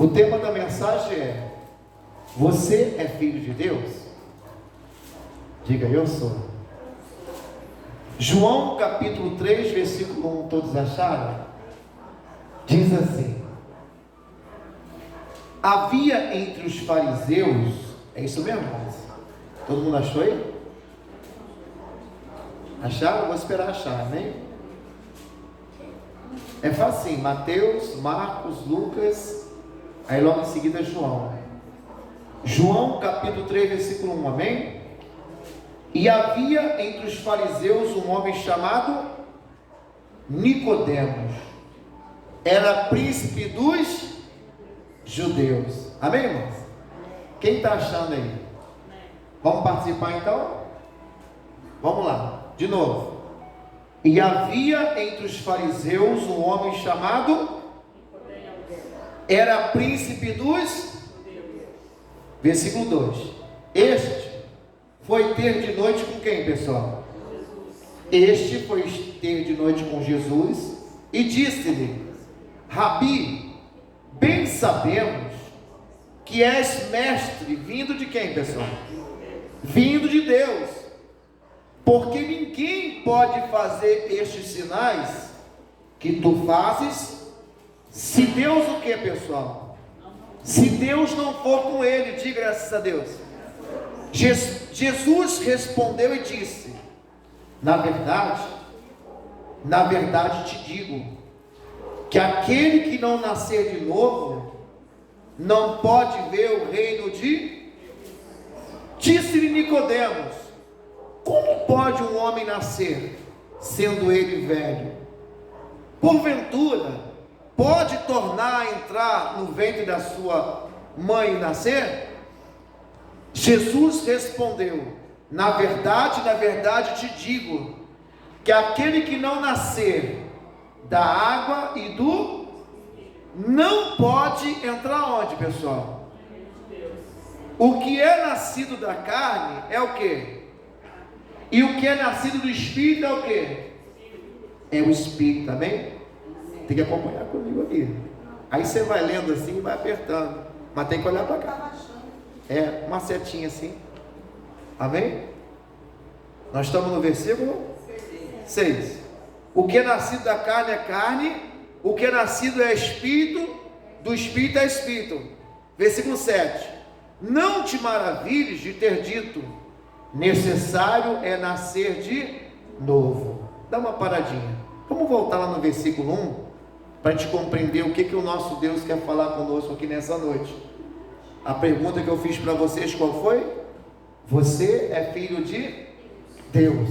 O tema da mensagem é: você é filho de Deus? Diga, eu sou. João capítulo 3, versículo 1, todos acharam? Diz assim: havia entre os fariseus, é isso mesmo, irmãos? Todo mundo achou aí? Acharam? Vou esperar achar, amém? É fácil, Mateus, Marcos, Lucas, aí logo em seguida João. João capítulo 3, versículo 1, amém? E havia entre os fariseus um homem chamado Nicodemos, era príncipe dos judeus, amém, irmãos? Quem está achando aí? Vamos participar então? Vamos lá, de novo. E havia entre os fariseus um homem chamado, era príncipe dos, versículo 2, este foi ter de noite com quem, pessoal? Este foi ter de noite com Jesus e disse-lhe: Rabi, bem sabemos que és mestre, vindo de quem, pessoal? Vindo de Deus, porque ninguém pode fazer estes sinais que tu fazes, se Deus o que, pessoal? Se Deus não for com ele. Diga graças a Deus. Jesus respondeu e disse: na verdade te digo, que aquele que não nascer de novo, não pode ver o reino de... Disse-lhe Nicodemos: como pode um homem nascer, sendo ele velho? Porventura, pode tornar a entrar no ventre da sua mãe e nascer? Jesus respondeu: na verdade te digo, que aquele que não nascer da água e do... não pode entrar onde, pessoal? O que é nascido da carne é o quê? E o que é nascido do Espírito é o quê? É o Espírito, também? Tem que acompanhar comigo aqui. Aí você vai lendo assim e vai apertando, mas tem que olhar para cá. É, uma setinha assim. Amém? Nós estamos no versículo 6. O que é nascido da carne é carne, o que é nascido é espírito, do espírito é espírito. Versículo 7. Não te maravilhes de ter dito: necessário é nascer de novo. Dá uma paradinha. Vamos voltar lá no versículo 1, para a gente compreender o que o nosso Deus quer falar conosco aqui nessa noite. A pergunta que eu fiz para vocês, qual foi? Você é filho de Deus?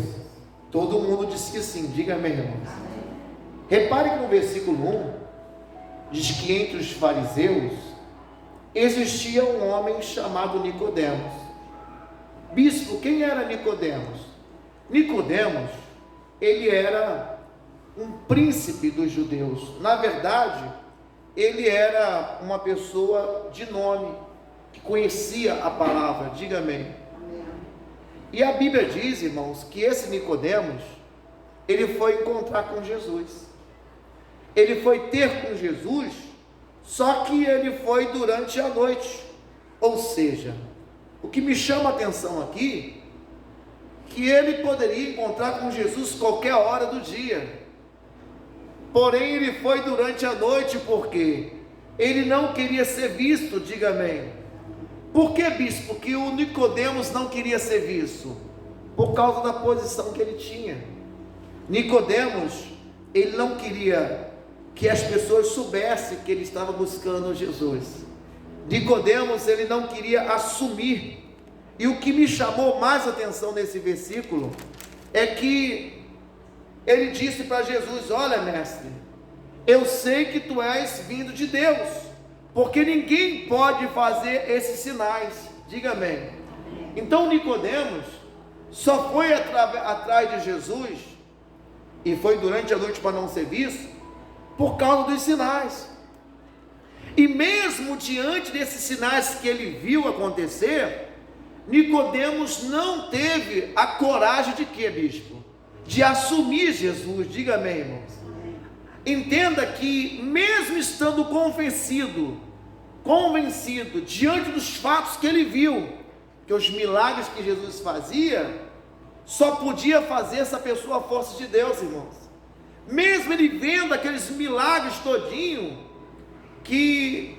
Todo mundo disse que sim. Diga amém, irmãos. Repare que no versículo 1 diz que entre os fariseus existia um homem chamado Nicodemos. Bispo, quem era Nicodemos? Nicodemos, ele era um príncipe dos judeus. Na verdade, ele era uma pessoa de nome, que conhecia a palavra. Diga amém. E a Bíblia diz, irmãos, que esse Nicodemos, ele foi encontrar com Jesus. Ele foi ter com Jesus, só que ele foi durante a noite. Ou seja, o que me chama a atenção aqui, que ele poderia encontrar com Jesus qualquer hora do dia. Porém, ele foi durante a noite, porque ele não queria ser visto. Diga amém. Por que, bispo, que o Nicodemos não queria ser visto? Por causa da posição que ele tinha. Nicodemos, ele não queria que as pessoas soubessem que ele estava buscando Jesus. Nicodemos, ele não queria assumir. E o que me chamou mais atenção nesse versículo é que ele disse para Jesus: olha, mestre, eu sei que tu és vindo de Deus, porque ninguém pode fazer esses sinais. Diga amém. Então Nicodemos só foi atrás de Jesus, e foi durante a noite para não ser visto, por causa dos sinais. E mesmo diante desses sinais que ele viu acontecer, Nicodemos não teve a coragem de quê, bispo? De assumir Jesus. Diga amém, irmãos. Entenda que mesmo estando convencido convencido, diante dos fatos que ele viu, que os milagres que Jesus fazia, só podia fazer essa pessoa a força de Deus, irmãos. Mesmo ele vendo aqueles milagres todinho, que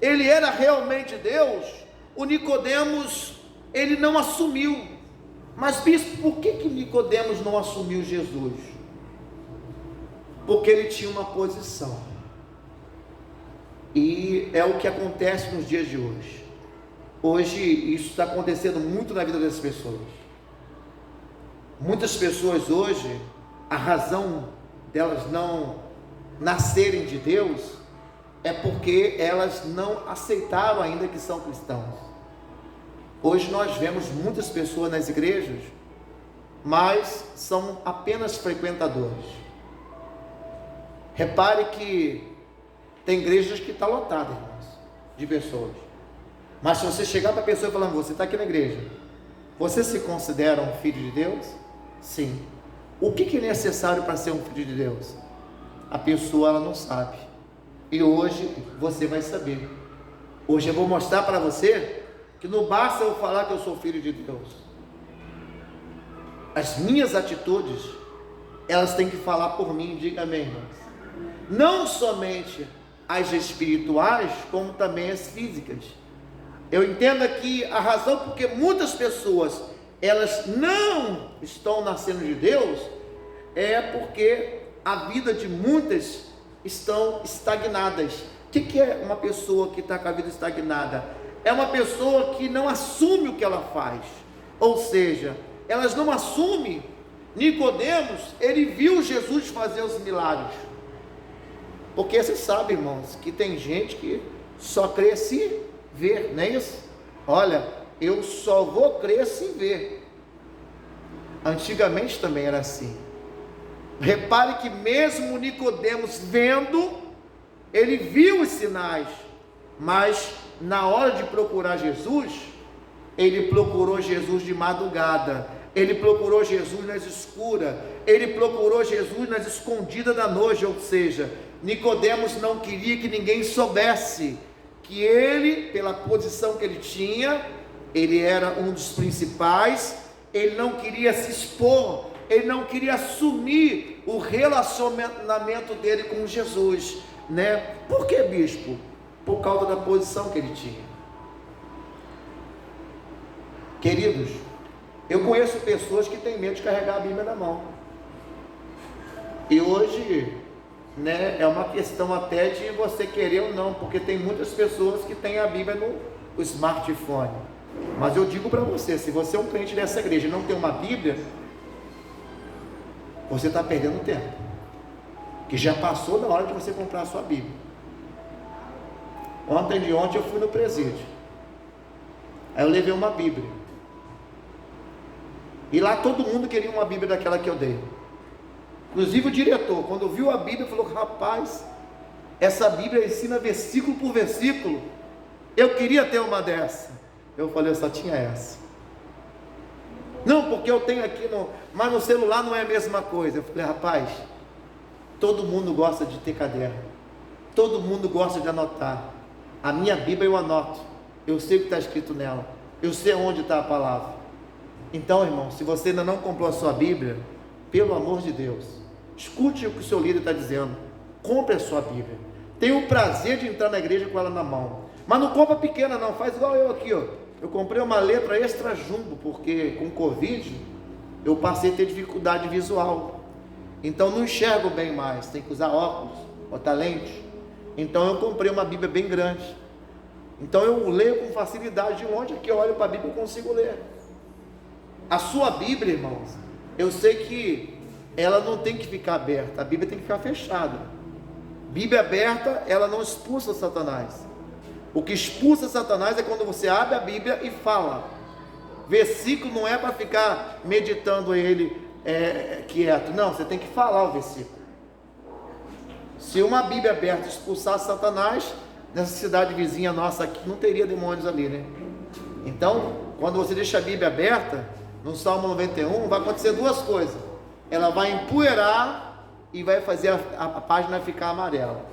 ele era realmente Deus, o Nicodemos, ele não assumiu. Mas bispo, por que Nicodemos não assumiu Jesus? Porque ele tinha uma posição. E é o que acontece nos dias de hoje. Hoje isso está acontecendo muito na vida das pessoas. Muitas pessoas hoje, a razão delas não nascerem de Deus é porque elas não aceitaram ainda que são cristãos. Hoje nós vemos muitas pessoas nas igrejas, mas são apenas frequentadores. Repare que tem igrejas que estão lotadas, irmãos, de pessoas. Mas se você chegar para a pessoa e falar, você está aqui na igreja, você se considera um filho de Deus? Sim. O que é necessário para ser um filho de Deus? A pessoa ela não sabe. E hoje você vai saber. Hoje eu vou mostrar para você que não basta eu falar que eu sou filho de Deus. As minhas atitudes, elas têm que falar por mim, diga amém, irmãos. Não somente as espirituais, como também as físicas. Eu entendo aqui a razão porque muitas pessoas, elas não estão nascendo de Deus, é porque a vida de muitas estão estagnadas. O que é uma pessoa que está com a vida estagnada? É uma pessoa que não assume o que ela faz, ou seja, elas não assumem. Nicodemos, ele viu Jesus fazer os milagres, porque você sabe, irmãos, que tem gente que só crê se ver, não é isso? Olha, eu só vou crer se ver. Antigamente também era assim. Repare que mesmo Nicodemos vendo, ele viu os sinais, mas na hora de procurar Jesus, ele procurou Jesus de madrugada, ele procurou Jesus nas escuras, ele procurou Jesus nas escondidas da noite, ou seja, Nicodemos não queria que ninguém soubesse que ele, pela posição que ele tinha, ele era um dos principais, ele não queria se expor, ele não queria assumir o relacionamento dele com Jesus, né? Por que, bispo? Por causa da posição que ele tinha. Queridos, eu conheço pessoas que têm medo de carregar a Bíblia na mão. E hoje, né, é uma questão até de você querer ou não, porque tem muitas pessoas que têm a Bíblia no smartphone. Mas eu digo para você, se você é um crente dessa igreja e não tem uma Bíblia, você está perdendo tempo, que já passou da hora de você comprar a sua Bíblia. Ontem eu fui no presídio, aí eu levei uma Bíblia, e lá todo mundo queria uma Bíblia daquela que eu dei. Inclusive o diretor, quando viu a Bíblia, falou, rapaz, essa Bíblia ensina versículo por versículo, eu queria ter uma dessa. Eu falei, eu só tinha essa. Não, porque eu tenho aqui, mas no celular não é a mesma coisa. Eu falei, rapaz, todo mundo gosta de ter caderno, todo mundo gosta de anotar. A minha Bíblia eu anoto, eu sei o que está escrito nela, eu sei onde está a palavra. Então, irmão, se você ainda não comprou a sua Bíblia, pelo amor de Deus, escute o que o seu líder está dizendo, compre a sua Bíblia. Tenha o prazer de entrar na igreja com ela na mão, mas não compra pequena não, faz igual eu aqui, ó. Eu comprei uma letra extra jumbo, porque com Covid, eu passei a ter dificuldade visual, então não enxergo bem mais, tem que usar óculos, botar lente. Então eu comprei uma Bíblia bem grande, então eu leio com facilidade, de onde que eu olho para a Bíblia eu consigo ler. A sua Bíblia, irmãos, eu sei que ela não tem que ficar aberta, a Bíblia tem que ficar fechada. Bíblia aberta, ela não expulsa Satanás. O que expulsa Satanás é quando você abre a Bíblia e fala. Versículo não é para ficar meditando ele quieto, não, você tem que falar o versículo. Se uma Bíblia aberta expulsasse Satanás, nessa cidade vizinha nossa aqui, não teria demônios ali, né? Então, quando você deixa a Bíblia aberta, no Salmo 91, vai acontecer duas coisas. Ela vai empoeirar e vai fazer a página ficar amarela.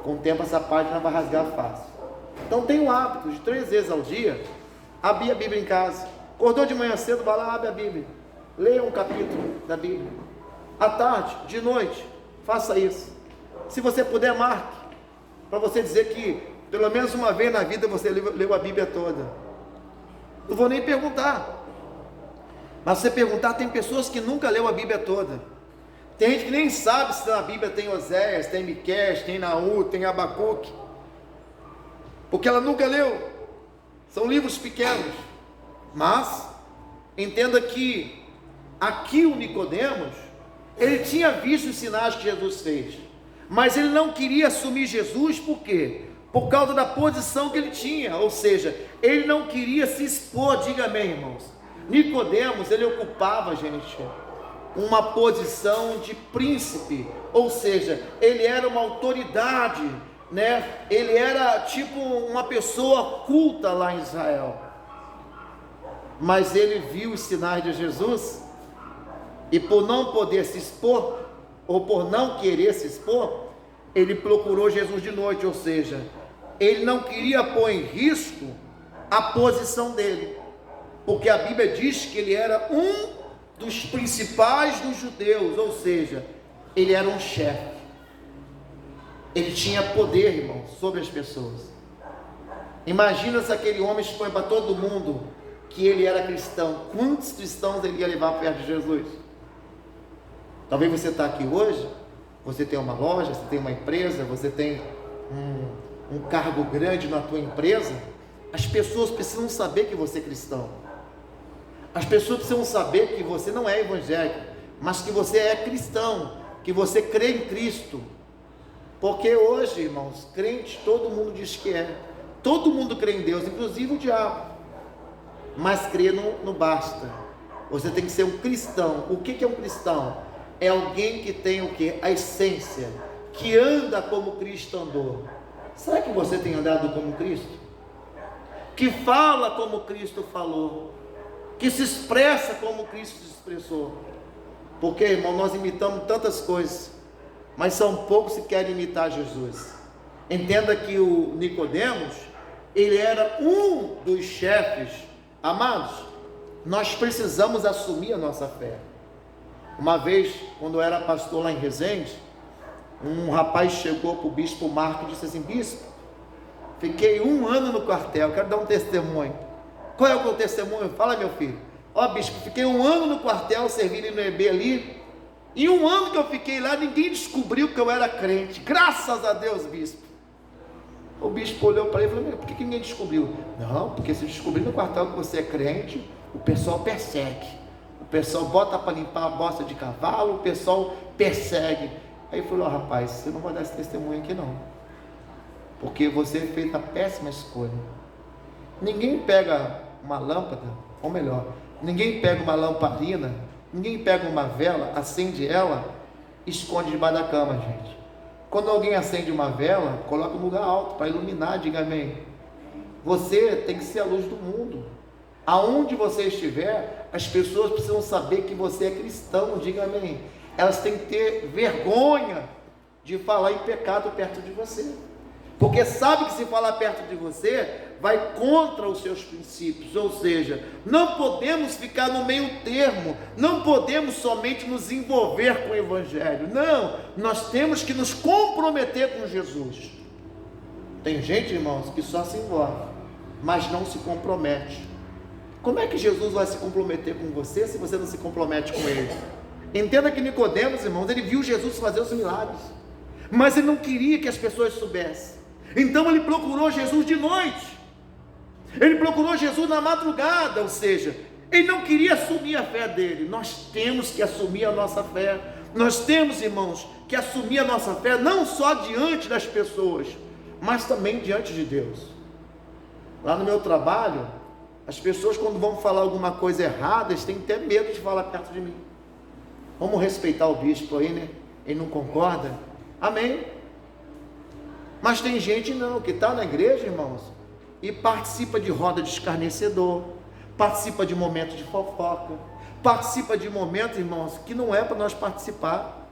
Com o tempo essa página vai rasgar fácil. Então tem o hábito de 3 vezes ao dia abrir a Bíblia em casa. Acordou de manhã cedo, vai lá, abre a Bíblia, leia um capítulo da Bíblia. À tarde, de noite, faça isso. Se você puder, marque, para você dizer que pelo menos uma vez na vida você leu a Bíblia toda. Não vou nem perguntar, mas se você perguntar, tem pessoas que nunca leu a Bíblia toda. Tem gente que nem sabe se na Bíblia tem Oséias, tem Miqueias, tem Naú, tem Abacuque, porque ela nunca leu. São livros pequenos. Mas entenda que aqui o Nicodemos, ele tinha visto os sinais que Jesus fez, mas ele não queria assumir Jesus. Por quê? Por causa da posição que ele tinha, ou seja, ele não queria se expor. Diga amém, irmãos. Nicodemos, ele ocupava, gente, uma posição de príncipe, ou seja, ele era uma autoridade, né? Ele era tipo uma pessoa culta lá em Israel, mas ele viu os sinais de Jesus, e por não poder se expor, ou por não querer se expor, ele procurou Jesus de noite, ou seja, ele não queria pôr em risco a posição dele, porque a Bíblia diz que ele era um dos principais dos judeus, ou seja, ele era um chefe, ele tinha poder, irmão, sobre as pessoas. Imagina se aquele homem expõe para todo mundo que ele era cristão. Quantos cristãos ele ia levar perto de Jesus? Talvez você está aqui hoje, você tem uma loja, você tem uma empresa, você tem um cargo grande na tua empresa. As pessoas precisam saber que você é cristão. As pessoas precisam saber que você não é evangélico, mas que você é cristão, que você crê em Cristo. Porque hoje, irmãos, crente, todo mundo diz que é. Todo mundo crê em Deus, inclusive o diabo. Mas crer não basta. Você tem que ser um cristão. O que é um cristão? É alguém que tem o que? A essência, que anda como Cristo andou. Será que você tem andado como Cristo? Que fala como Cristo falou, que se expressa como Cristo se expressou? Porque, irmão, nós imitamos tantas coisas, mas são poucos que querem imitar Jesus. Entenda que o Nicodemos, ele era um dos chefes. Amados, nós precisamos assumir a nossa fé. Uma vez, quando eu era pastor lá em Resende, um rapaz chegou para o bispo Marco e disse assim: bispo, fiquei 1 ano no quartel, quero dar um testemunho. Qual é o teu testemunho? Fala, meu filho. Ó, bispo, fiquei 1 ano no quartel, servindo no EB ali, e 1 ano que eu fiquei lá, ninguém descobriu que eu era crente. Graças a Deus, bispo. O bispo olhou para ele e falou: por que ninguém descobriu? Não, porque se descobrir no quartel que você é crente, o pessoal persegue. O pessoal bota para limpar a bosta de cavalo, o pessoal persegue. Aí ele falou: rapaz, você não vai dar esse testemunho aqui não, porque você fez a péssima escolha. Ninguém pega uma lâmpada, ou melhor, ninguém pega uma lamparina, ninguém pega uma vela, acende ela, esconde debaixo da cama, gente. Quando alguém acende uma vela, coloca um lugar alto para iluminar. Diga amém. Você tem que ser a luz do mundo. Aonde você estiver, as pessoas precisam saber que você é cristão. Diga amém. Elas têm que ter vergonha de falar em pecado perto de você, porque sabe que se falar perto de você, vai contra os seus princípios. Ou seja, não podemos ficar no meio termo, não podemos somente nos envolver com o Evangelho. Não, nós temos que nos comprometer com Jesus. Tem gente, irmãos, que só se envolve, mas não se compromete. Como é que Jesus vai se comprometer com você se você não se compromete com Ele? Entenda que Nicodemos, irmãos, ele viu Jesus fazer os milagres, mas ele não queria que as pessoas soubessem. Então ele procurou Jesus de noite, ele procurou Jesus na madrugada, ou seja, ele não queria assumir a fé dele. Nós temos que assumir a nossa fé. Nós temos, irmãos, que assumir a nossa fé, não só diante das pessoas, mas também diante de Deus. Lá no meu trabalho, as pessoas, quando vão falar alguma coisa errada, eles têm até medo de falar perto de mim. Vamos respeitar o bispo aí, né? Ele não concorda, amém. Mas tem gente não, que está na igreja, irmãos, e participa de roda de escarnecedor, participa de momentos de fofoca, participa de momentos, irmãos, que não é para nós participar.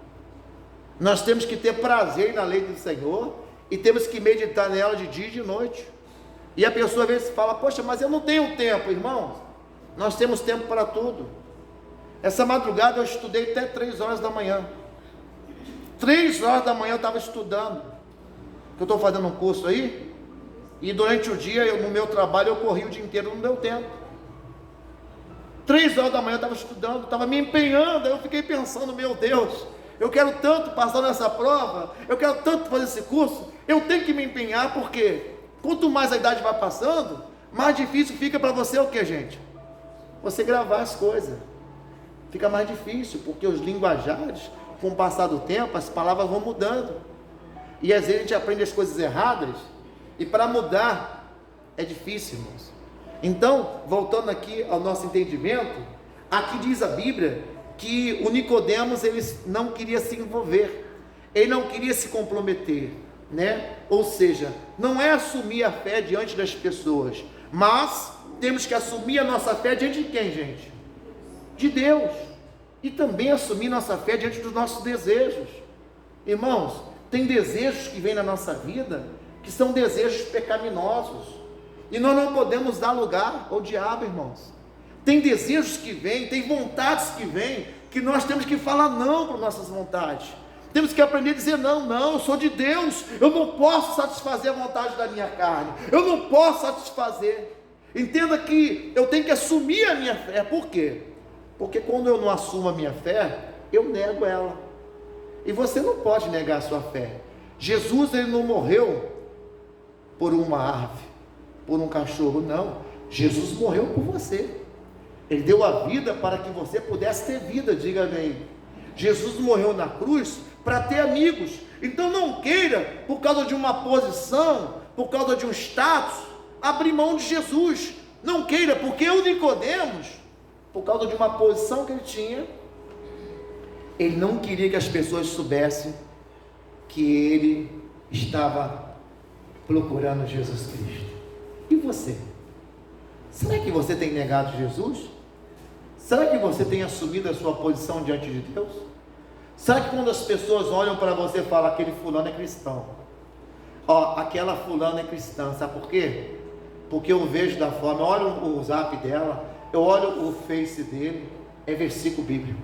Nós temos que ter prazer na lei do Senhor, e temos que meditar nela de dia e de noite. E a pessoa às vezes fala: poxa, mas eu não tenho tempo. Irmãos, nós temos tempo para tudo. Essa madrugada eu estudei até 3 horas da manhã. 3 horas da manhã eu estava estudando. Eu estou fazendo um curso aí, e durante o dia, no meu trabalho, eu corri o dia inteiro, não deu tempo. 3 horas da manhã eu estava estudando, estava me empenhando. Aí eu fiquei pensando: meu Deus, eu quero tanto passar nessa prova, eu quero tanto fazer esse curso, eu tenho que me empenhar, porque quanto mais a idade vai passando, mais difícil fica para você o que, gente? Você gravar as coisas. Fica mais difícil, porque os linguajares, com o passar do tempo, as palavras vão mudando. E às vezes a gente aprende as coisas erradas, e para mudar é difícil, irmãos. Então, voltando aqui ao nosso entendimento, aqui diz a Bíblia que o Nicodemos, ele não queria se envolver, ele não queria se comprometer, né? Ou seja, não é assumir a fé diante das pessoas, mas temos que assumir a nossa fé diante de quem, gente? De Deus. E também assumir nossa fé diante dos nossos desejos. Irmãos, tem desejos que vêm na nossa vida que são desejos pecaminosos, e nós não podemos dar lugar ao diabo, irmãos. Tem desejos que vêm, tem vontades que vêm, que nós temos que falar não para nossas vontades. Temos que aprender a dizer: não, eu sou de Deus, eu não posso satisfazer a vontade da minha carne, eu não posso satisfazer. Entenda que eu tenho que assumir a minha fé. Por quê? Porque quando eu não assumo a minha fé, eu nego ela. E você não pode negar a sua fé. Jesus, ele não morreu por uma ave, por um cachorro, não. Jesus morreu por você. Ele deu a vida para que você pudesse ter vida, diga amém. Jesus morreu na cruz para ter amigos. Então não queira, por causa de uma posição, por causa de um status, abrir mão de Jesus. Não queira, porque o Nicodemos, por causa de uma posição que ele tinha, ele não queria que as pessoas soubessem que ele estava procurando Jesus Cristo. E você? Será que você tem negado Jesus? Será que você tem assumido a sua posição diante de Deus? Será que quando as pessoas olham para você e falam: aquele fulano é cristão, aquela fulana é cristã, sabe por quê? Porque eu vejo da forma, eu olho o zap dela, eu olho o face dele, é versículo bíblico.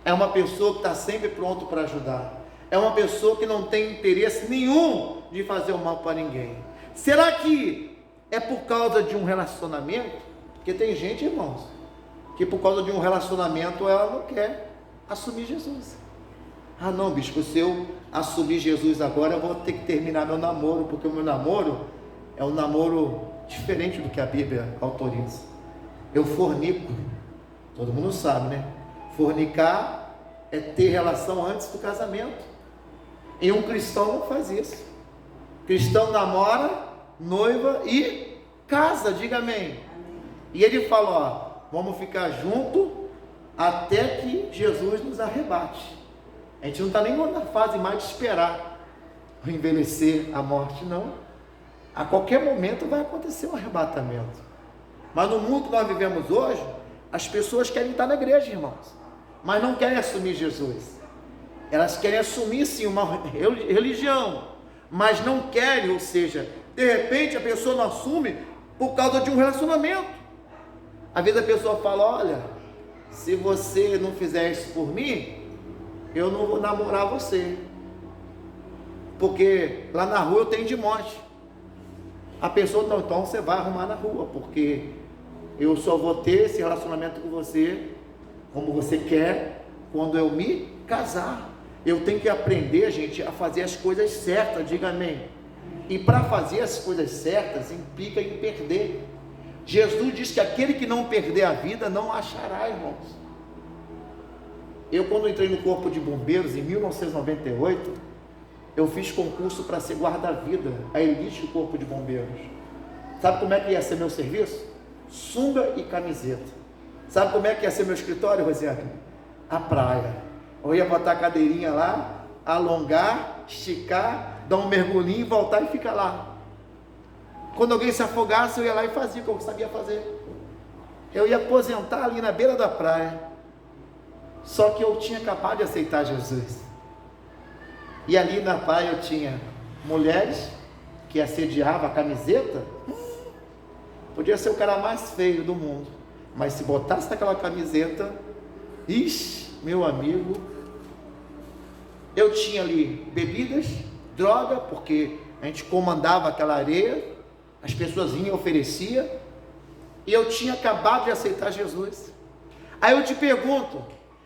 É uma pessoa que está sempre pronto para ajudar, é uma pessoa que não tem interesse nenhum de fazer o mal para ninguém. Será que é por causa de um relacionamento? Porque tem gente, irmãos, que por causa de um relacionamento ela não quer assumir Jesus. Ah não, bispo, se eu assumir Jesus agora, eu vou ter que terminar meu namoro, porque o meu namoro é um namoro diferente do que a Bíblia autoriza. Eu fornico, todo mundo sabe, né? Fornicar é ter relação antes do casamento, e um cristão não faz isso. Cristão namora, noiva e casa, diga amém. E ele fala: vamos ficar junto até que Jesus nos arrebate. A gente não está nem na fase mais de esperar o envelhecer, a morte, não. A qualquer momento vai acontecer um arrebatamento. Mas no mundo que nós vivemos hoje, as pessoas querem estar na igreja, irmãos, mas não querem assumir Jesus. Elas querem assumir sim uma religião, mas não querem, ou seja, de repente a pessoa não assume por causa de um relacionamento. Às vezes a pessoa fala: olha, se você não fizer isso por mim, eu não vou namorar você, porque lá na rua eu tenho de monte. A pessoa: não, então você vai arrumar na rua, porque eu só vou ter esse relacionamento com você, como você quer, quando eu me casar. Eu tenho que aprender, gente, a fazer as coisas certas, diga amém. E para fazer as coisas certas, implica em perder. Jesus diz que aquele que não perder a vida, não achará, irmãos. Eu, quando entrei no corpo de bombeiros, em 1998, eu fiz concurso para ser guarda-vida, a elite do corpo de bombeiros. Sabe como é que ia ser meu serviço? Sunga e camiseta. Sabe como é que ia ser meu escritório, Rosiane? A praia. Eu ia botar a cadeirinha lá, alongar, esticar, dar um mergulhinho, voltar e ficar lá. Quando alguém se afogasse, eu ia lá e fazia o que eu sabia fazer. Eu ia aposentar ali na beira da praia. Só que eu tinha acabado de aceitar Jesus. E ali na praia eu tinha mulheres que assediavam a camiseta. Podia ser o cara mais feio do mundo, mas se botasse naquela camiseta, ixi, meu amigo, eu tinha ali bebidas, droga, porque a gente comandava aquela areia, as pessoas vinham e ofereciam, e eu tinha acabado de aceitar Jesus. Aí eu te pergunto,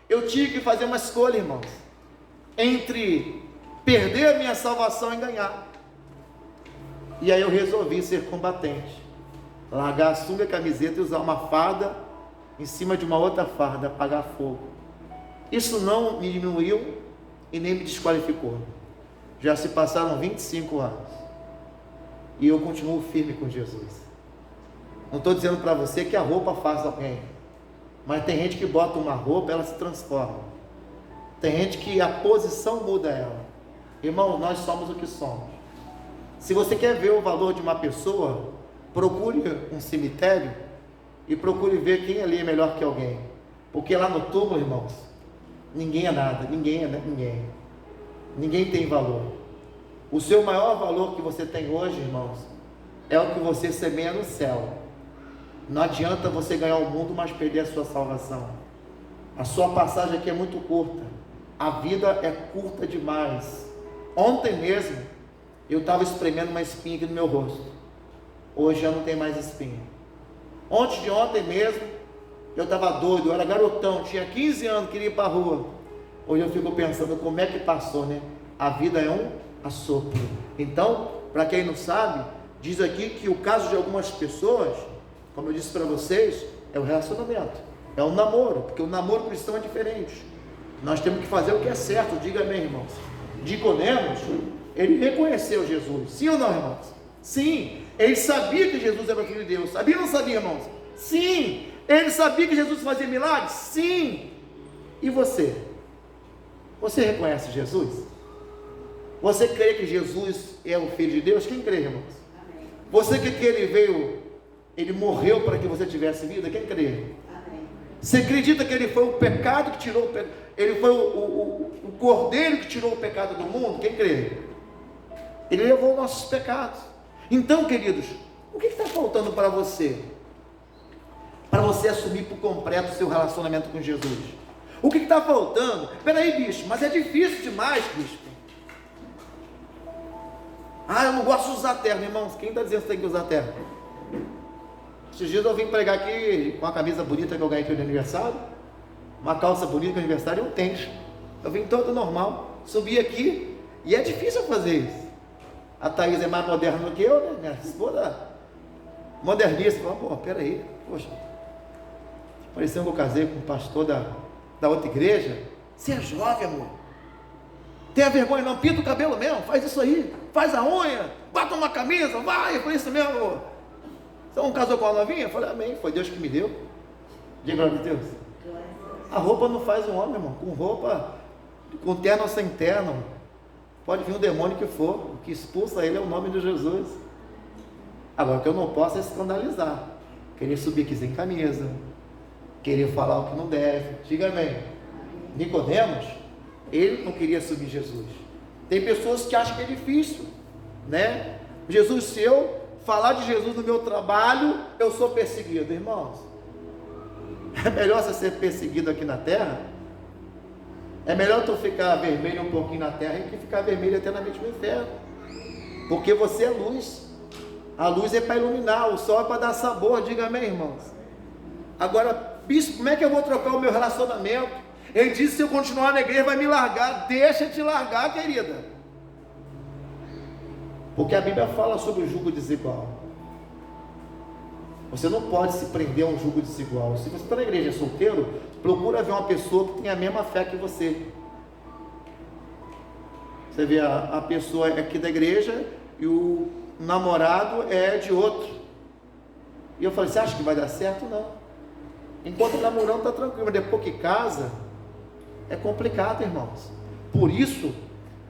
eu tive que fazer uma escolha, irmãos, entre perder a minha salvação e ganhar. E aí eu resolvi ser combatente, largar a sunga e a camiseta e usar uma farda em cima de uma outra farda, apagar fogo. Isso não me diminuiu e nem me desqualificou. Já se passaram 25 anos e eu continuo firme com Jesus. Não estou dizendo para você que a roupa faz alguém, mas tem gente que bota uma roupa, ela se transforma. Tem gente que a posição muda ela. Irmão, nós somos o que somos. Se você quer ver o valor de uma pessoa, procure um cemitério e procure ver quem ali é melhor que alguém, porque lá no túmulo, irmãos, ninguém é nada, ninguém tem valor. O seu maior valor que você tem hoje, irmãos, é o que você semeia no céu. Não adianta você ganhar o mundo, mas perder a sua salvação. A sua passagem aqui é muito curta, a vida é curta demais. Ontem mesmo eu estava espremendo uma espinha aqui no meu rosto, hoje já não tem mais espinha. Ontem mesmo eu estava doido, eu era garotão, tinha 15 anos, queria ir para a rua. Hoje eu fico pensando como é que passou, né? A vida é um assopro. Então, para quem não sabe, diz aqui que o caso de algumas pessoas, como eu disse para vocês, é o relacionamento, é o namoro, porque o namoro cristão é diferente. Nós temos que fazer o que é certo, diga amém, irmãos. Nicodemos, ele reconheceu Jesus, sim ou não, irmãos? Sim, ele sabia que Jesus era o Filho de Deus, sabia ou não sabia, irmãos? Sim, ele sabia que Jesus fazia milagres? Sim. E você? Você reconhece Jesus? Você crê que Jesus é o Filho de Deus? Quem crê, irmãos? Amém. Você crê que ele veio, ele morreu para que você tivesse vida? Quem crê? Amém. Você acredita que ele foi o pecado que tirou o pecado? Ele foi o cordeiro que tirou o pecado do mundo? Quem crê? Ele levou nossos pecados. Então, queridos, o que está faltando para você? Para você assumir por completo o seu relacionamento com Jesus? O que está faltando? Peraí, bispo, mas é difícil demais, bispo. Ah, eu não gosto de usar terno, irmãos. Quem está dizendo que tem que usar terno? Esses dias eu vim pregar aqui com a camisa bonita que eu ganhei aqui no aniversário, uma calça bonita no aniversário e um tênis. Eu vim todo normal, subi aqui e é difícil fazer isso. A Thaís é mais moderna do que eu, né? Minha esposa modernista. Falei, pô, peraí, poxa, parecendo que eu casei com um pastor da outra igreja. Você é jovem, amor. Tenha vergonha não, pinta o cabelo mesmo, faz isso aí, faz a unha, bota uma camisa, vai, foi isso mesmo, amor. Você não casou com a novinha? Eu falei, amém, foi Deus que me deu. Diga glória a Deus. A roupa não faz um homem, irmão. Com roupa, com terno ou sem terno, pode vir o demônio que for, o que expulsa ele é o nome de Jesus. Agora, o que eu não posso é escandalizar, querer subir aqui sem camisa, querer falar o que não deve. Diga amém. Nicodemos, ele não queria subir Jesus. Tem pessoas que acham que é difícil, né? Jesus, se eu falar de Jesus no meu trabalho, eu sou perseguido. Irmãos, é melhor você ser perseguido aqui na terra? É melhor tu ficar vermelho um pouquinho na terra do que ficar vermelho eternamente no inferno, porque você é luz. A luz é para iluminar, o sol é para dar sabor. Diga amém, irmãos. Agora, bispo, como é que eu vou trocar o meu relacionamento? Ele disse, se eu continuar na igreja vai me largar. Deixa te largar, querida, porque a Bíblia fala sobre o jugo desigual. Você não pode se prender a um jugo desigual. Se você está na igreja solteiro, procura ver uma pessoa que tem a mesma fé que você. Você vê, a pessoa é aqui da igreja e o namorado é de outro. E eu falei, você acha que vai dar certo? Não. Enquanto namorando está tranquilo, mas depois que casa, é complicado, irmãos. Por isso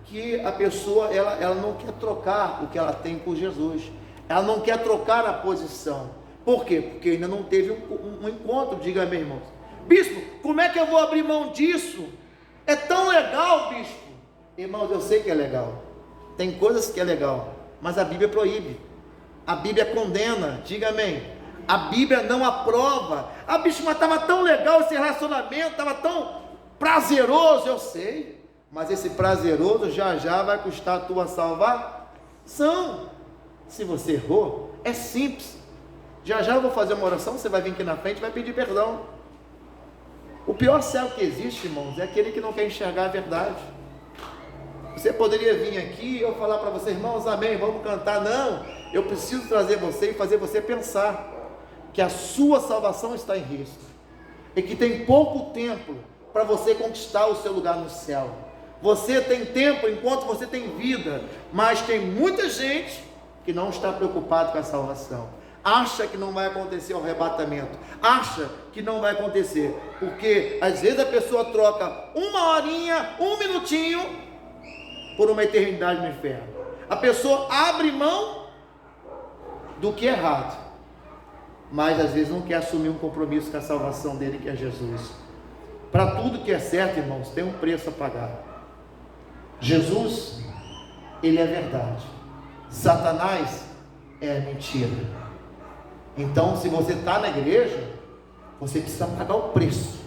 que a pessoa, ela não quer trocar o que ela tem por Jesus. Ela não quer trocar a posição. Por quê? Porque ainda não teve um encontro. Diga amém, irmãos. Bispo, como é que eu vou abrir mão disso? É tão legal, bispo. Irmãos, eu sei que é legal. Tem coisas que é legal, mas a Bíblia proíbe. A Bíblia condena. Diga amém. A Bíblia não aprova. A bicho, mas estava tão legal esse relacionamento, estava tão prazeroso, eu sei, mas esse prazeroso já já vai custar a tua salvação. Se você errou, é simples. Já já eu vou fazer uma oração, você vai vir aqui na frente e vai pedir perdão. O pior cego que existe, irmãos, é aquele que não quer enxergar a verdade. Você poderia vir aqui e eu falar para você, irmãos, amém, vamos cantar. Não, eu preciso trazer você e fazer você pensar que a sua salvação está em risco, e que tem pouco tempo para você conquistar o seu lugar no céu. Você tem tempo enquanto você tem vida, mas tem muita gente que não está preocupado com a salvação, acha que não vai acontecer o arrebatamento, acha que não vai acontecer, porque às vezes a pessoa troca uma horinha, um minutinho, por uma eternidade no inferno. A pessoa abre mão do que é errado, mas às vezes não quer assumir um compromisso com a salvação dele, que é Jesus. Para tudo que é certo, irmãos, tem um preço a pagar. Jesus, ele é verdade, Satanás é mentira. Então, se você está na igreja, você precisa pagar o preço,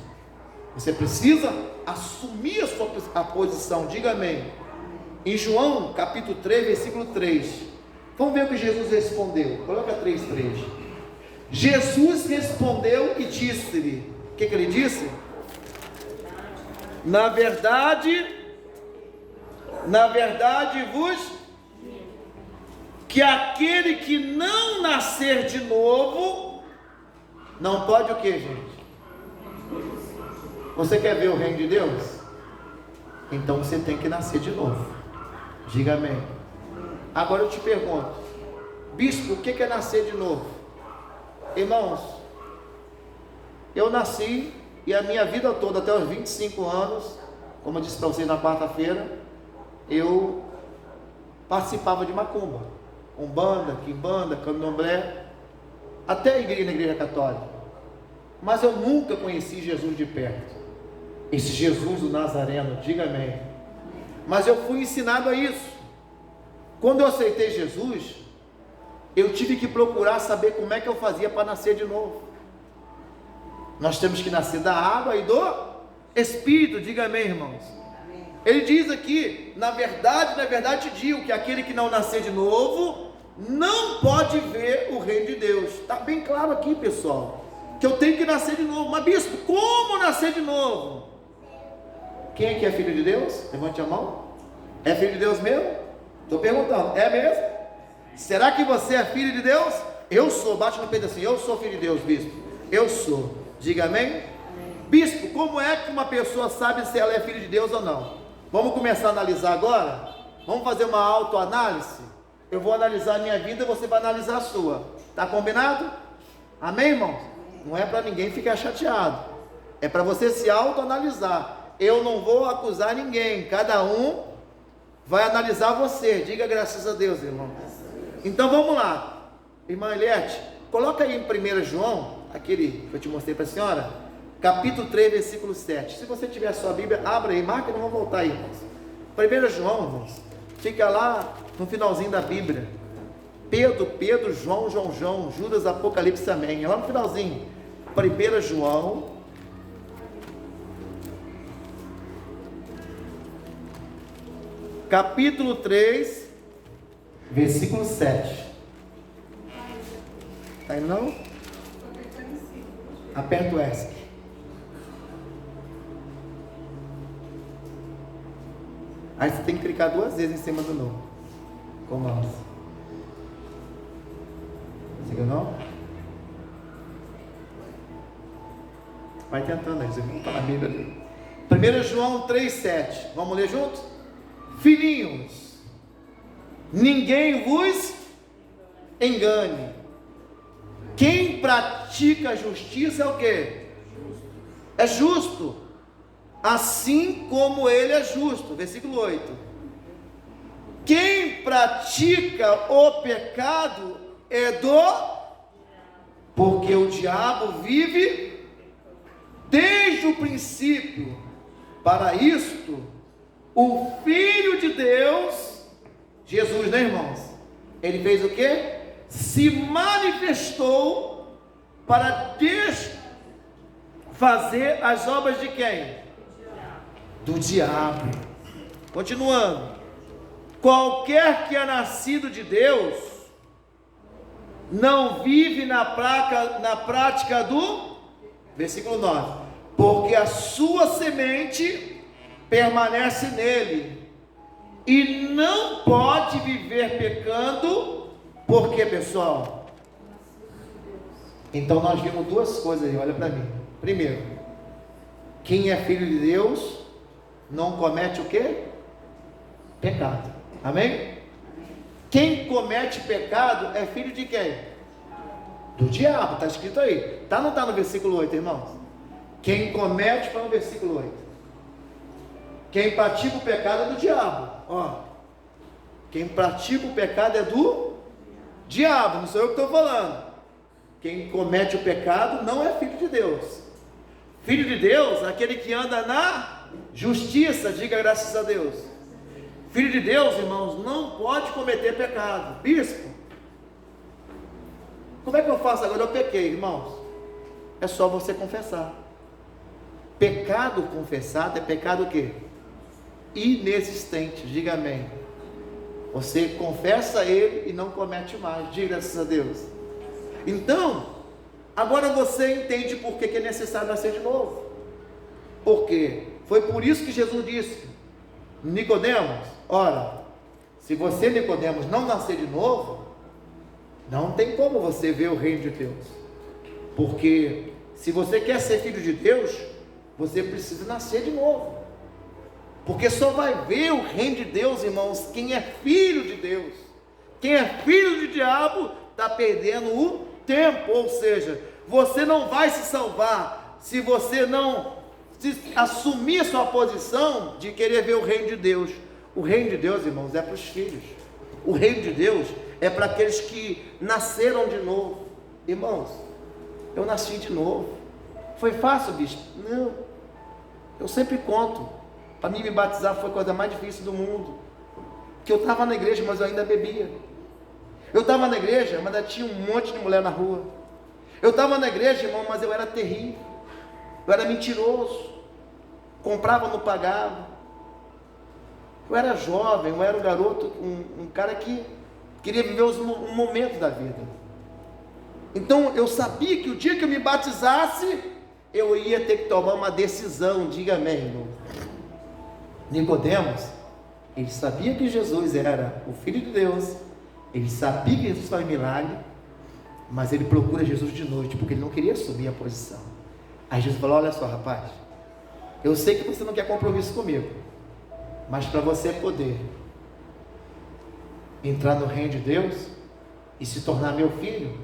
você precisa assumir a posição. Diga amém. Em João capítulo 3, versículo 3, vamos ver o que Jesus respondeu. Coloca 3:3. Jesus respondeu e disse-lhe, o que ele disse? Na verdade vos, que aquele que não nascer de novo, não pode o que, gente? Você quer ver o reino de Deus? Então você tem que nascer de novo. Diga amém. Agora eu te pergunto, bispo, o que é nascer de novo? Irmãos, eu nasci, e a minha vida toda, até os 25 anos, como eu disse para vocês na quarta-feira, eu participava de macumba, umbanda, quimbanda, candomblé, até a igreja, na igreja católica, mas eu nunca conheci Jesus de perto, esse Jesus do Nazareno, diga amém. Mas eu fui ensinado a isso. Quando eu aceitei Jesus, eu tive que procurar saber como é que eu fazia para nascer de novo. Nós temos que nascer da água e do Espírito, diga amém, irmãos. Amém. Ele diz aqui, na verdade te digo, que aquele que não nascer de novo, não pode ver o reino de Deus. Está bem claro aqui, pessoal, que eu tenho que nascer de novo. Mas bispo, como nascer de novo? Quem é que é filho de Deus? Levante a mão. É filho de Deus mesmo? Estou perguntando, é mesmo? Será que você é filho de Deus? Eu sou, bate no peito assim, eu sou filho de Deus, bispo. Eu sou, diga amém? Amém. Bispo, como é que uma pessoa sabe se ela é filho de Deus ou não? Vamos começar a analisar agora? Vamos fazer uma autoanálise? Eu vou analisar a minha vida, você vai analisar a sua. Está combinado? Amém, irmãos? Não é para ninguém ficar chateado, é para você se autoanalisar. Eu não vou acusar ninguém, cada um vai analisar você. Diga graças a Deus, irmão. Então vamos lá, irmã Eliette, coloca aí em 1 João, aquele que eu te mostrei para a senhora, capítulo 3, versículo 7. Se você tiver a sua Bíblia, abra aí, marca e não vou voltar aí, irmãos. 1 João, irmãos, fica lá no finalzinho da Bíblia. Pedro, João, Judas, Apocalipse, amém. É lá no finalzinho. 1 João capítulo 3, versículo 7. Tá indo não? Aperta o ESC. Aí você tem que clicar 2 vezes em cima do novo. Comando. Seguiu não? Vai tentando aí, você não está na Bíblia ali. 1 João 3, 7. Vamos ler juntos? Filhinhos, ninguém vos engane. Quem pratica a justiça é o quê? É justo, assim como ele é justo. Versículo 8. Quem pratica o pecado é porque o diabo vive desde o princípio. Para isto, o Filho de Deus, Jesus, né, irmãos? Ele fez o quê? Se manifestou para desfazer as obras de quem? Do diabo. Continuando. Qualquer que é nascido de Deus não vive na prática do versículo 9, porque a sua semente permanece nele e não pode viver pecando. Por quê, pessoal? Então nós vimos duas coisas aí, olha para mim. Primeiro, quem é filho de Deus não comete o quê? Pecado. Amém? Quem comete pecado é filho de quem? Do diabo, está escrito aí. Tá, não está no versículo 8, irmãos? Quem comete, foi no versículo 8. Quem pratica o pecado é do diabo. Ó, quem pratica o pecado é do diabo, não sou eu que estou falando. Quem comete o pecado não é filho de Deus. Filho de Deus é aquele que anda na justiça, diga graças a Deus. Filho de Deus, irmãos, não pode cometer pecado. Bispo, como é que eu faço agora? Eu pequei, irmãos. É só você confessar. Pecado confessado é pecado o quê? Inexistente, diga amém. Você confessa ele e não comete mais, diga graças a Deus. Então, agora você entende por que é necessário nascer de novo. Porque foi por isso que Jesus disse: Nicodemos, ora, se você, Nicodemos, não nascer de novo, não tem como você ver o reino de Deus. Porque se você quer ser filho de Deus, você precisa nascer de novo. Porque só vai ver o reino de Deus, irmãos, quem é filho de Deus. Quem é filho de diabo está perdendo o tempo. Ou seja, você não vai se salvar se você não assumir a sua posição de querer ver o reino de Deus. O reino de Deus, irmãos, é para os filhos. O reino de Deus é para aqueles que nasceram de novo. Irmãos, eu nasci de novo. Foi fácil, bispo? Não. Eu sempre conto. Para mim me batizar foi a coisa mais difícil do mundo. Que eu estava na igreja, mas eu ainda bebia. Eu estava na igreja, mas ainda tinha um monte de mulher na rua. Eu estava na igreja, irmão, mas eu era terrível. Eu era mentiroso. Comprava, não pagava. Eu era jovem, eu era um garoto, um cara que queria viver um momento da vida. Então eu sabia que o dia que eu me batizasse, eu ia ter que tomar uma decisão. Diga amém, irmão. Nicodemos, ele sabia que Jesus era o Filho de Deus, ele sabia que Jesus faz milagre, mas ele procura Jesus de noite, porque ele não queria assumir a posição. Aí Jesus falou: olha só, rapaz, eu sei que você não quer compromisso comigo, mas para você poder entrar no reino de Deus e se tornar meu filho,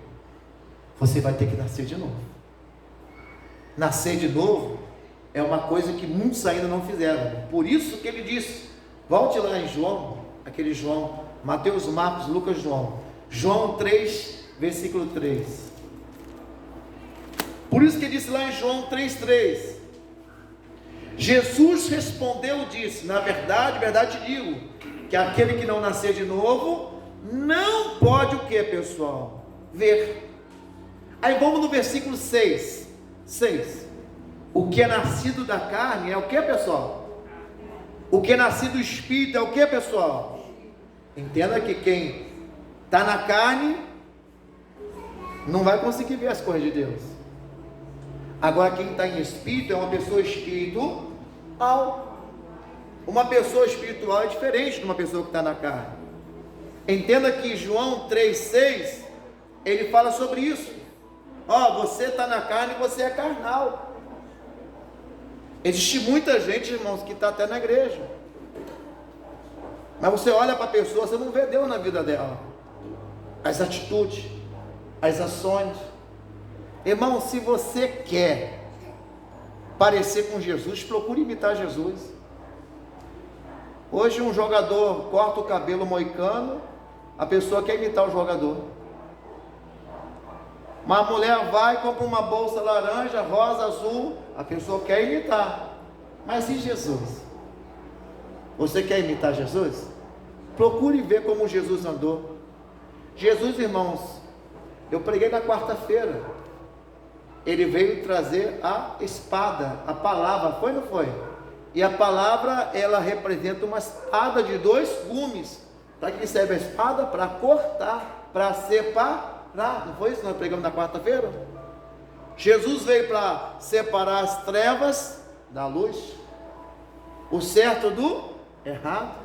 você vai ter que nascer de novo. Nascer de novo é uma coisa que muitos ainda não fizeram. Por isso que ele disse, volte lá em João, aquele João, Mateus, Marcos, Lucas, João. João 3, versículo 3. Por isso que ele disse lá em João 3,3. Jesus respondeu e disse: na verdade, verdade te digo, que aquele que não nascer de novo, não pode o que, pessoal? Ver. Aí vamos no versículo 6. O que é nascido da carne é o que, pessoal? O que é nascido do Espírito é o que, pessoal? Entenda que quem está na carne não vai conseguir ver as coisas de Deus. Agora quem está em Espírito é uma pessoa espiritual. Uma pessoa espiritual é diferente de uma pessoa que está na carne. Entenda que João 3,6 ele fala sobre isso. Ó, você está na carne e você é carnal. Existe muita gente, irmãos, que está até na igreja, mas você olha para a pessoa, você não vê Deus na vida dela, as atitudes, as ações. Irmão, se você quer parecer com Jesus, procure imitar Jesus. Hoje um jogador corta o cabelo moicano, a pessoa quer imitar o jogador. Uma mulher vai e compra uma bolsa laranja, rosa, azul, a pessoa quer imitar. Mas e Jesus? Você quer imitar Jesus? Procure ver como Jesus andou. Jesus, irmãos, eu preguei na quarta-feira. Ele veio trazer a espada, a palavra, foi ou não foi? E a palavra, ela representa uma espada de 2 gumes. Para que serve a espada? Para cortar, para separar. Não foi isso que nós pregamos na quarta-feira? Jesus veio para separar as trevas da luz, o certo do errado.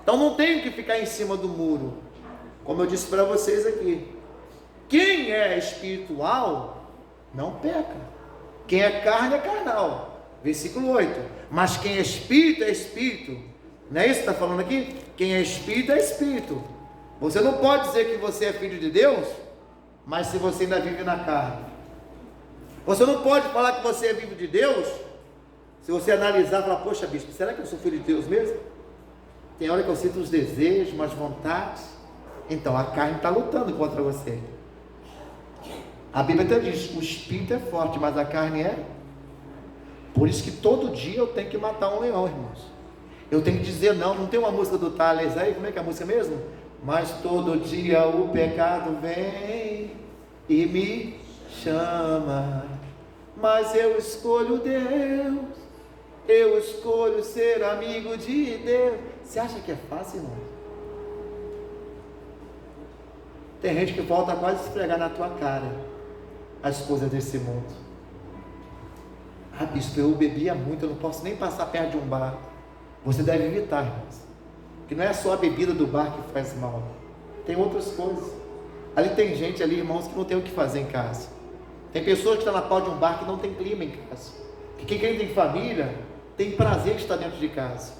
Então não tem que ficar em cima do muro. Como eu disse para vocês aqui, quem é espiritual não peca. Quem é carne é carnal. Versículo 8. Mas quem é espírito. Não é isso que está falando aqui? Quem é espírito. Você não pode dizer que você é filho de Deus, mas se você ainda vive na carne. Você não pode falar que você é filho de Deus, se você analisar e falar, poxa bispo, será que eu sou filho de Deus mesmo? Tem hora que eu sinto os desejos, umas vontades. Então a carne está lutando contra você. A Bíblia até diz, o espírito é forte, mas a carne é. Por isso que todo dia eu tenho que matar um leão, irmãos. Eu tenho que dizer não tem uma música do Thales aí, como é que é a música mesmo? Mas todo dia o pecado vem e me chama, mas eu escolho Deus, eu escolho ser amigo de Deus. Você acha que é fácil, irmão? Tem gente que volta a quase esfregar na tua cara as coisas desse mundo. Ah, bispo, eu bebia muito, eu não posso nem passar perto de um bar. Você deve evitar, irmãos, que não é só a bebida do bar que faz mal, tem outras coisas. Ali tem gente ali, irmãos, que não tem o que fazer em casa. Tem pessoas que estão na pau de um bar que não tem clima em casa. Que quem tem família tem prazer de estar dentro de casa.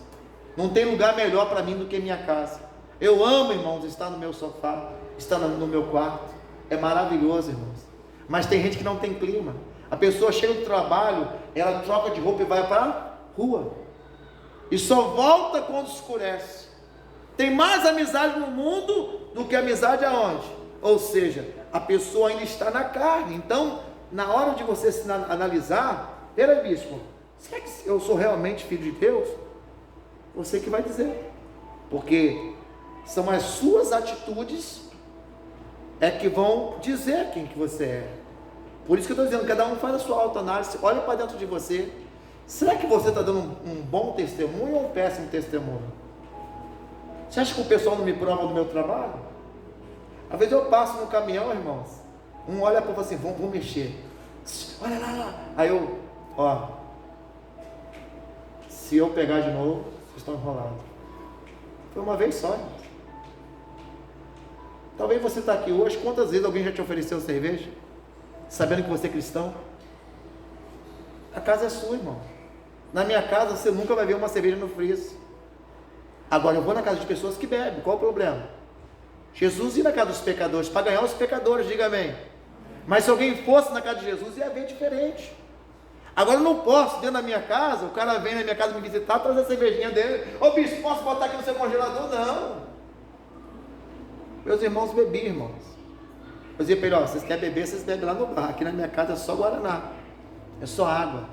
Não tem lugar melhor para mim do que minha casa. Eu amo, irmãos, estar no meu sofá, estar no meu quarto. É maravilhoso, irmãos. Mas tem gente que não tem clima. A pessoa chega do trabalho, ela troca de roupa e vai para a rua. E só volta quando escurece. Tem mais amizade no mundo do que amizade aonde? Ou seja, a pessoa ainda está na carne. Então, na hora de você se analisar, peraí, bispo, será que eu sou realmente filho de Deus? Você que vai dizer. Porque são as suas atitudes que vão dizer quem que você é. Por isso que eu estou dizendo, cada um faz a sua autoanálise, olha para dentro de você. Será que você está dando um bom testemunho ou um péssimo testemunho? Você acha que o pessoal não me prova do meu trabalho? Às vezes eu passo no caminhão, irmãos, um olha para você assim, vamos mexer, olha lá, aí eu, se eu pegar de novo, vocês estão enrolados. Foi uma vez só, irmãos. Talvez você está aqui hoje, quantas vezes alguém já te ofereceu cerveja, sabendo que você é cristão? A casa é sua, irmão. Na minha casa você nunca vai ver uma cerveja no freezer. Agora eu vou na casa de pessoas que bebem, qual o problema? Jesus ia na casa dos pecadores, para ganhar os pecadores, diga amém. Mas se alguém fosse na casa de Jesus, ia ver diferente. Agora eu não posso, dentro da minha casa, o cara vem na minha casa me visitar, trazer a cervejinha dele. Ô bispo, posso botar aqui no seu congelador? Não. Meus irmãos bebiam, irmãos. Eu dizia para ele, vocês querem beber, vocês bebem lá no bar. Aqui na minha casa é só Guaraná, é só água.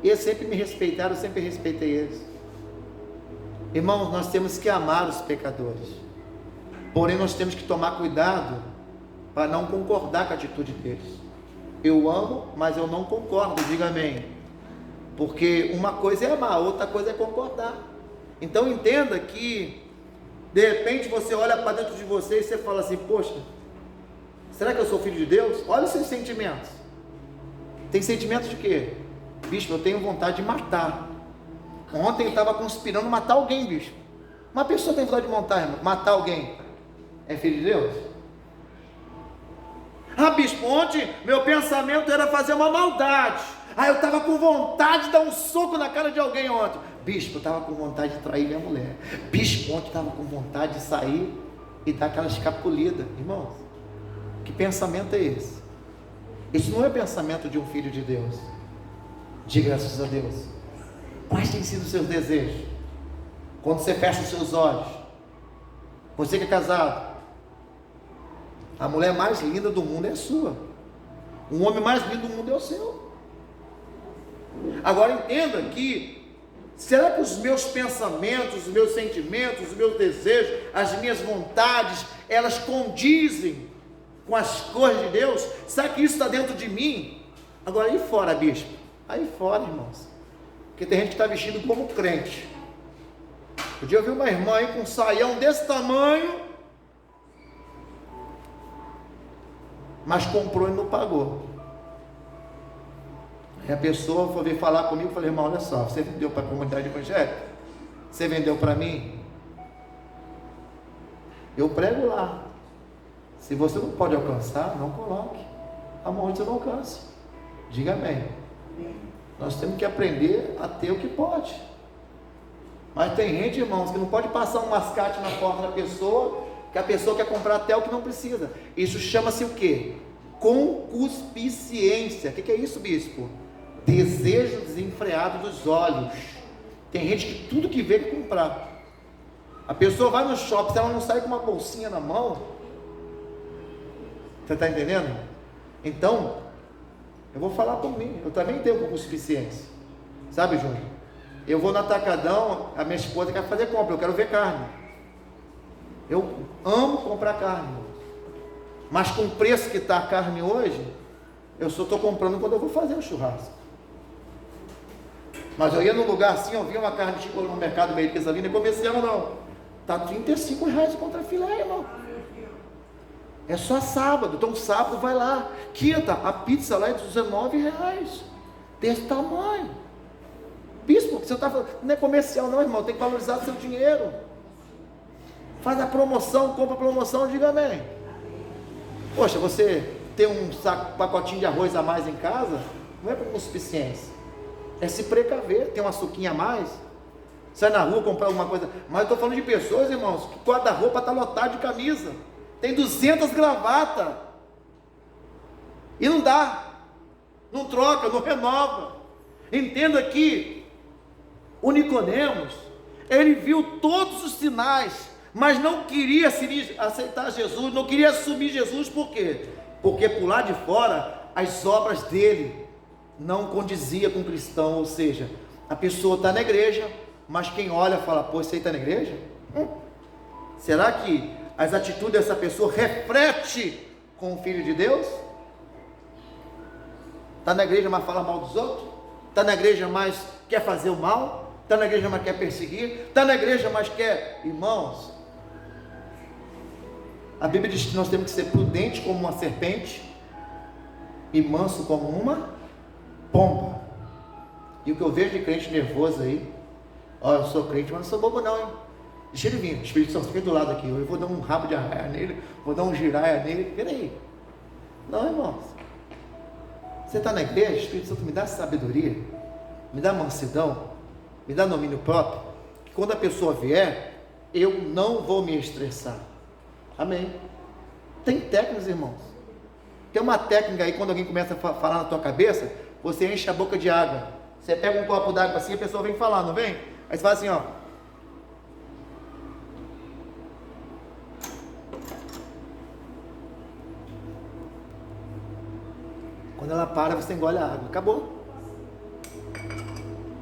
E eles sempre me respeitaram, eu sempre respeitei eles. Irmãos, nós temos que amar os pecadores. Porém, nós temos que tomar cuidado para não concordar com a atitude deles. Eu amo, mas eu não concordo, diga amém. Porque uma coisa é amar, outra coisa é concordar. Então entenda que, de repente, você olha para dentro de você e você fala assim, poxa, será que eu sou filho de Deus? Olha os seus sentimentos. Tem sentimento de quê? Bispo, eu tenho vontade de matar. Ontem eu estava conspirando matar alguém, bispo. Uma pessoa tem vontade de matar alguém. É filho de Deus? Ah, bispo, ontem meu pensamento era fazer uma maldade. Ah, eu estava com vontade de dar um soco na cara de alguém ontem. Bispo, eu estava com vontade de trair minha mulher. Bispo, ontem estava com vontade de sair e dar aquela escapulida. Irmãos, que pensamento é esse? Isso não é pensamento de um filho de Deus. Diga graças a Deus. Quais têm sido os seus desejos? Quando você fecha os seus olhos, você que é casado, a mulher mais linda do mundo é a sua. O homem mais lindo do mundo é o seu. Agora entenda que, será que os meus pensamentos, os meus sentimentos, os meus desejos, as minhas vontades, elas condizem com as coisas de Deus? Será que isso está dentro de mim? Agora aí fora, bispo, aí fora, irmãos, porque tem gente que está vestido como crente. Um dia eu vi uma irmã aí com um saião desse tamanho, mas comprou e não pagou. Aí a pessoa foi vir falar comigo, eu falei, irmão, olha só, você vendeu para a comunidade evangélica? Você vendeu para mim? Eu prego lá. Se você não pode alcançar, não coloque a mão onde você não alcança. Diga amém. Nós temos que aprender a ter o que pode. Mas tem gente, irmãos, que não pode passar um mascate na porta da pessoa, que a pessoa quer comprar até o que não precisa. Isso chama-se o quê? Concupiscência. O que é isso, bispo? Desejo desenfreado dos olhos. Tem gente que tudo que vê quer comprar. A pessoa vai no shopping, se ela não sai com uma bolsinha na mão, você está entendendo? Então, eu vou falar por mim, eu também tenho concupiscência. Sabe, Júnior? Eu vou no atacadão, a minha esposa quer fazer compra, eu quero ver carne. Eu amo comprar carne. Mas com o preço que está a carne hoje, eu só estou comprando quando eu vou fazer um churrasco. Mas eu ia num lugar assim, eu vi uma carne tipo no mercado meio de ali, nem comercial não. Está R$35 contra filé, irmão. É só sábado, então sábado vai lá. Quinta, a pizza lá é R$19. Desse tamanho. Bispo, você está falando, não é comercial não, irmão, tem que valorizar o seu dinheiro. Faz a promoção, compra a promoção, diga amém. Poxa, você tem um pacotinho de arroz a mais em casa, não é por insuficiência, é se precaver, tem uma suquinha a mais, sai na rua comprar alguma coisa, mas eu estou falando de pessoas, irmãos, que o guarda-roupa está lotado de camisa, tem 200 gravatas, e não dá, não troca, não renova. Entenda que o Nicodemos, ele viu todos os sinais, mas não queria aceitar Jesus, não queria assumir Jesus. Por quê? Porque por lá de fora, as obras dele não condizia com o cristão. Ou seja, a pessoa está na igreja, mas quem olha fala, pô, você está na igreja? Será que as atitudes dessa pessoa refletem com o Filho de Deus? Está na igreja, mas fala mal dos outros? Está na igreja, mas quer fazer o mal? Está na igreja, mas quer perseguir? Está na igreja, mas quer... Irmãos, a Bíblia diz que nós temos que ser prudentes como uma serpente e manso como uma pomba. E o que eu vejo de crente nervoso aí, ó, eu sou crente, mas não sou bobo não, hein? Deixa ele vir, o Espírito Santo fica do lado aqui, eu vou dar um rabo de arraia nele, vou dar um giraia nele, peraí. Não, irmãos, você está na igreja, o Espírito Santo me dá sabedoria, me dá mansidão, me dá domínio próprio, que quando a pessoa vier, eu não vou me estressar. Amém. Tem técnicas, irmãos. Tem uma técnica aí, quando alguém começa a falar na tua cabeça, você enche a boca de água. Você pega um copo d'água assim, a pessoa vem falar, não vem? Aí você fala assim, ó. Quando ela para, você engole a água. Acabou.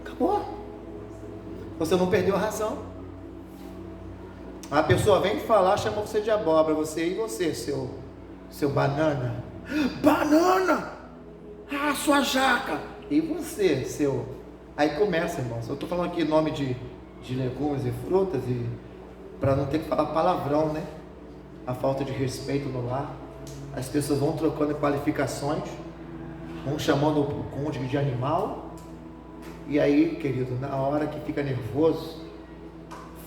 Acabou. Você não perdeu a razão. A pessoa vem falar, chama você de abóbora, você e você, seu banana. Banana! Ah, sua jaca! E você, seu... Aí começa, irmãos. Eu estou falando aqui nome de legumes e frutas, e para não ter que falar palavrão, né? A falta de respeito no lar. As pessoas vão trocando qualificações, vão chamando o cônjuge de animal. E aí, querido, na hora que fica nervoso,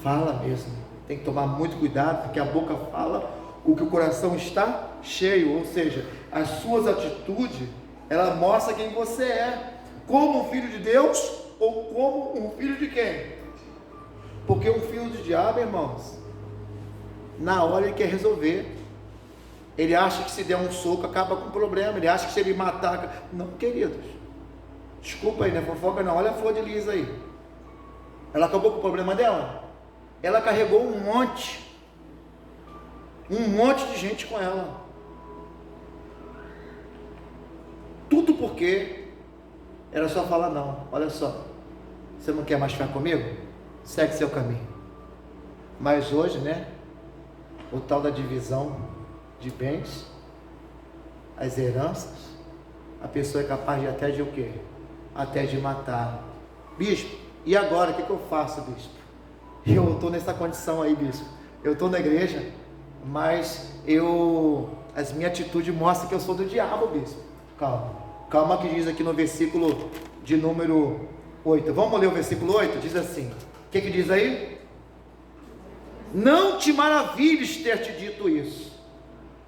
fala mesmo. Tem que tomar muito cuidado, porque a boca fala o que o coração está cheio. Ou seja, as suas atitudes, ela mostra quem você é, como um filho de Deus ou como um filho de quem? Porque um filho do diabo, irmãos, na hora ele quer resolver. Ele acha que se der um soco acaba com o problema, ele acha que se ele matar... Não, queridos, desculpa aí, né? Fofoca não, olha a flor de lis aí. Ela acabou com o problema dela? Ela carregou um monte de gente com ela. Tudo porque era só falar, não, olha só, você não quer mais ficar comigo? Segue seu caminho. Mas hoje, né, o tal da divisão de bens as heranças, a pessoa é capaz de até de o quê? Até de matar. Bispo, e agora, o que eu faço, bispo? Eu estou nessa condição aí, bispo. Eu estou na igreja, mas as minhas atitudes mostram que eu sou do diabo, bispo. Calma que diz aqui no versículo de número 8. Vamos ler o versículo 8? Diz assim, o que diz aí? Não te maravilhes ter te dito isso,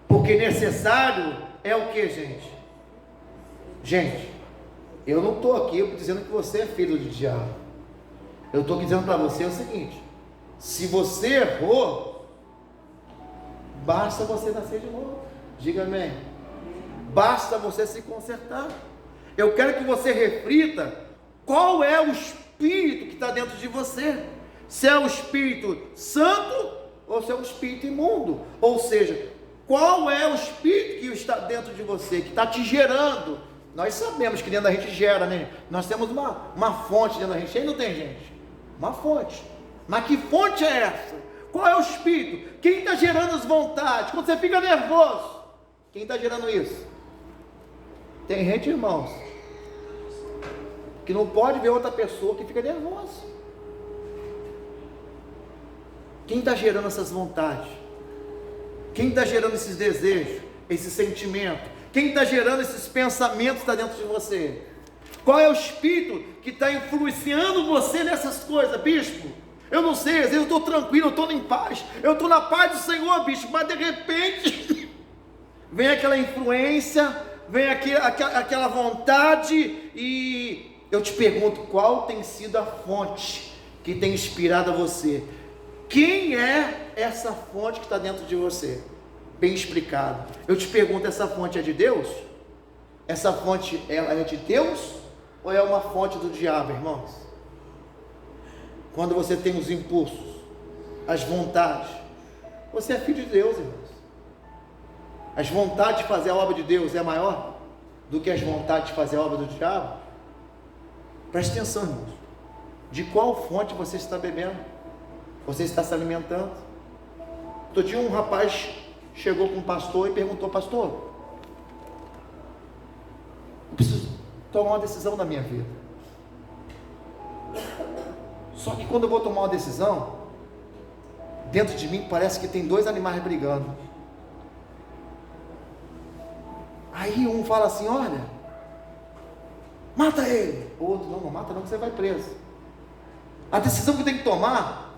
porque necessário é o que, gente? Gente, eu não estou aqui dizendo que você é filho do diabo. Eu estou dizendo para você o seguinte: se você errou, basta você nascer de novo. Diga amém. Basta você se consertar. Eu quero que você reflita qual é o espírito que está dentro de você. Se é o Espírito Santo ou se é o Espírito imundo. Ou seja, qual é o espírito que está dentro de você, que está te gerando. Nós sabemos que dentro da gente gera, né? Nós temos uma fonte dentro da gente. Aí não tem, gente? Uma fonte. Mas que fonte é essa? Qual é o espírito? Quem está gerando as vontades? Quando você fica nervoso, quem está gerando isso? Tem gente, irmãos, que não pode ver outra pessoa que fica nervoso. Quem está gerando essas vontades? Quem está gerando esses desejos, esse sentimento? Quem está gerando esses pensamentos que está dentro de você? Qual é o espírito que está influenciando você nessas coisas, bispo? Eu não sei, às vezes eu estou tranquilo, eu estou em paz, eu estou na paz do Senhor, bispo, mas de repente vem aquela influência, vem aquela vontade, e eu te pergunto, qual tem sido a fonte que tem inspirado a você? Quem é essa fonte que está dentro de você? Bem explicado. Eu te pergunto, essa fonte é de Deus? Essa fonte, ela é de Deus? Ou é uma fonte do diabo, irmãos? Quando você tem os impulsos, as vontades, você é filho de Deus, irmãos. As vontades de fazer a obra de Deus é maior do que as vontades de fazer a obra do diabo? Preste atenção, irmãos. De qual fonte você está bebendo? Você está se alimentando? Outro dia um rapaz chegou com um pastor e perguntou: pastor, eu preciso tomar uma decisão na minha vida. Só que quando eu vou tomar uma decisão, dentro de mim parece que tem dois animais brigando. Aí um fala assim: olha, mata ele. O outro: não mata não, que você vai preso. A decisão que eu tenho que tomar,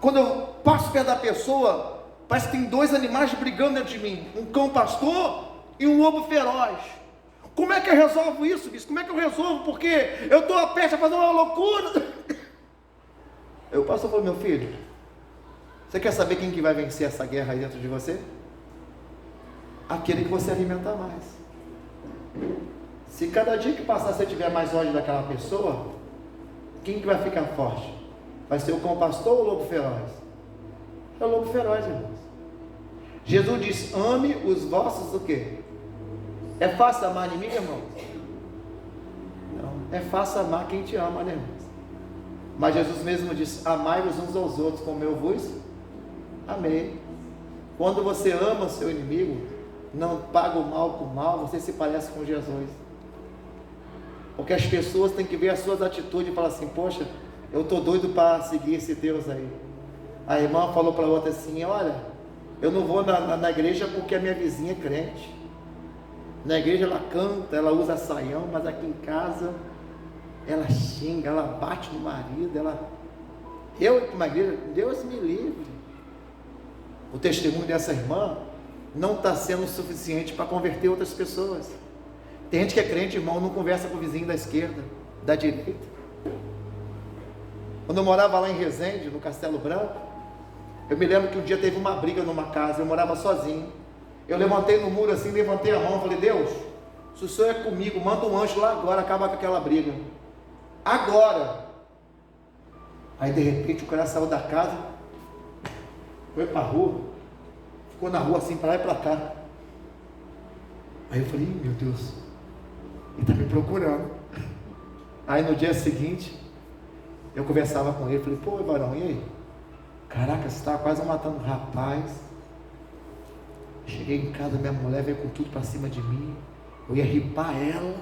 quando eu passo perto da pessoa, parece que tem dois animais brigando dentro de mim, um cão pastor e um lobo feroz. Como é que eu resolvo isso, bicho? Como é que eu resolvo? Porque eu estou a prestes a fazer uma loucura. Aí o pastor falou: meu filho, você quer saber quem que vai vencer essa guerra aí dentro de você? Aquele que você alimentar mais. Se cada dia que passar você tiver mais ódio daquela pessoa, quem que vai ficar forte? Vai ser o cão pastor ou o lobo feroz? É o lobo feroz, irmãos. Jesus diz: ame os vossos o quê? É fácil amar inimigo, irmãos? Não, é fácil amar quem te ama, né, irmãos? Mas Jesus mesmo disse: amai-vos uns aos outros como eu vos amei. Quando você ama o seu inimigo, não paga o mal com o mal, você se parece com Jesus. Porque as pessoas têm que ver as suas atitudes e falar assim: poxa, eu estou doido para seguir esse Deus aí. A irmã falou para a outra assim: olha, eu não vou na igreja porque a minha vizinha é crente. Na igreja ela canta, ela usa saião, mas aqui em casa ela xinga, ela bate no marido, eu com uma igreja, Deus me livre. O testemunho dessa irmã não está sendo suficiente para converter outras pessoas. Tem gente que é crente, irmão, não conversa com o vizinho da esquerda, da direita. Quando eu morava lá em Resende, no Castelo Branco, eu me lembro que um dia teve uma briga numa casa, eu morava sozinho. Eu levantei no muro assim, levantei a mão, falei: Deus, se o Senhor é comigo, manda um anjo lá agora, acaba com aquela briga. Agora. Aí de repente o cara saiu da casa, foi para a rua, ficou na rua assim, para lá e para cá. Aí eu falei: meu Deus, ele está me procurando. Aí no dia seguinte, eu conversava com ele, falei: pô, varão, e aí? Caraca, você estava quase matando um rapaz. Cheguei em casa, minha mulher veio com tudo para cima de mim, eu ia ripar ela,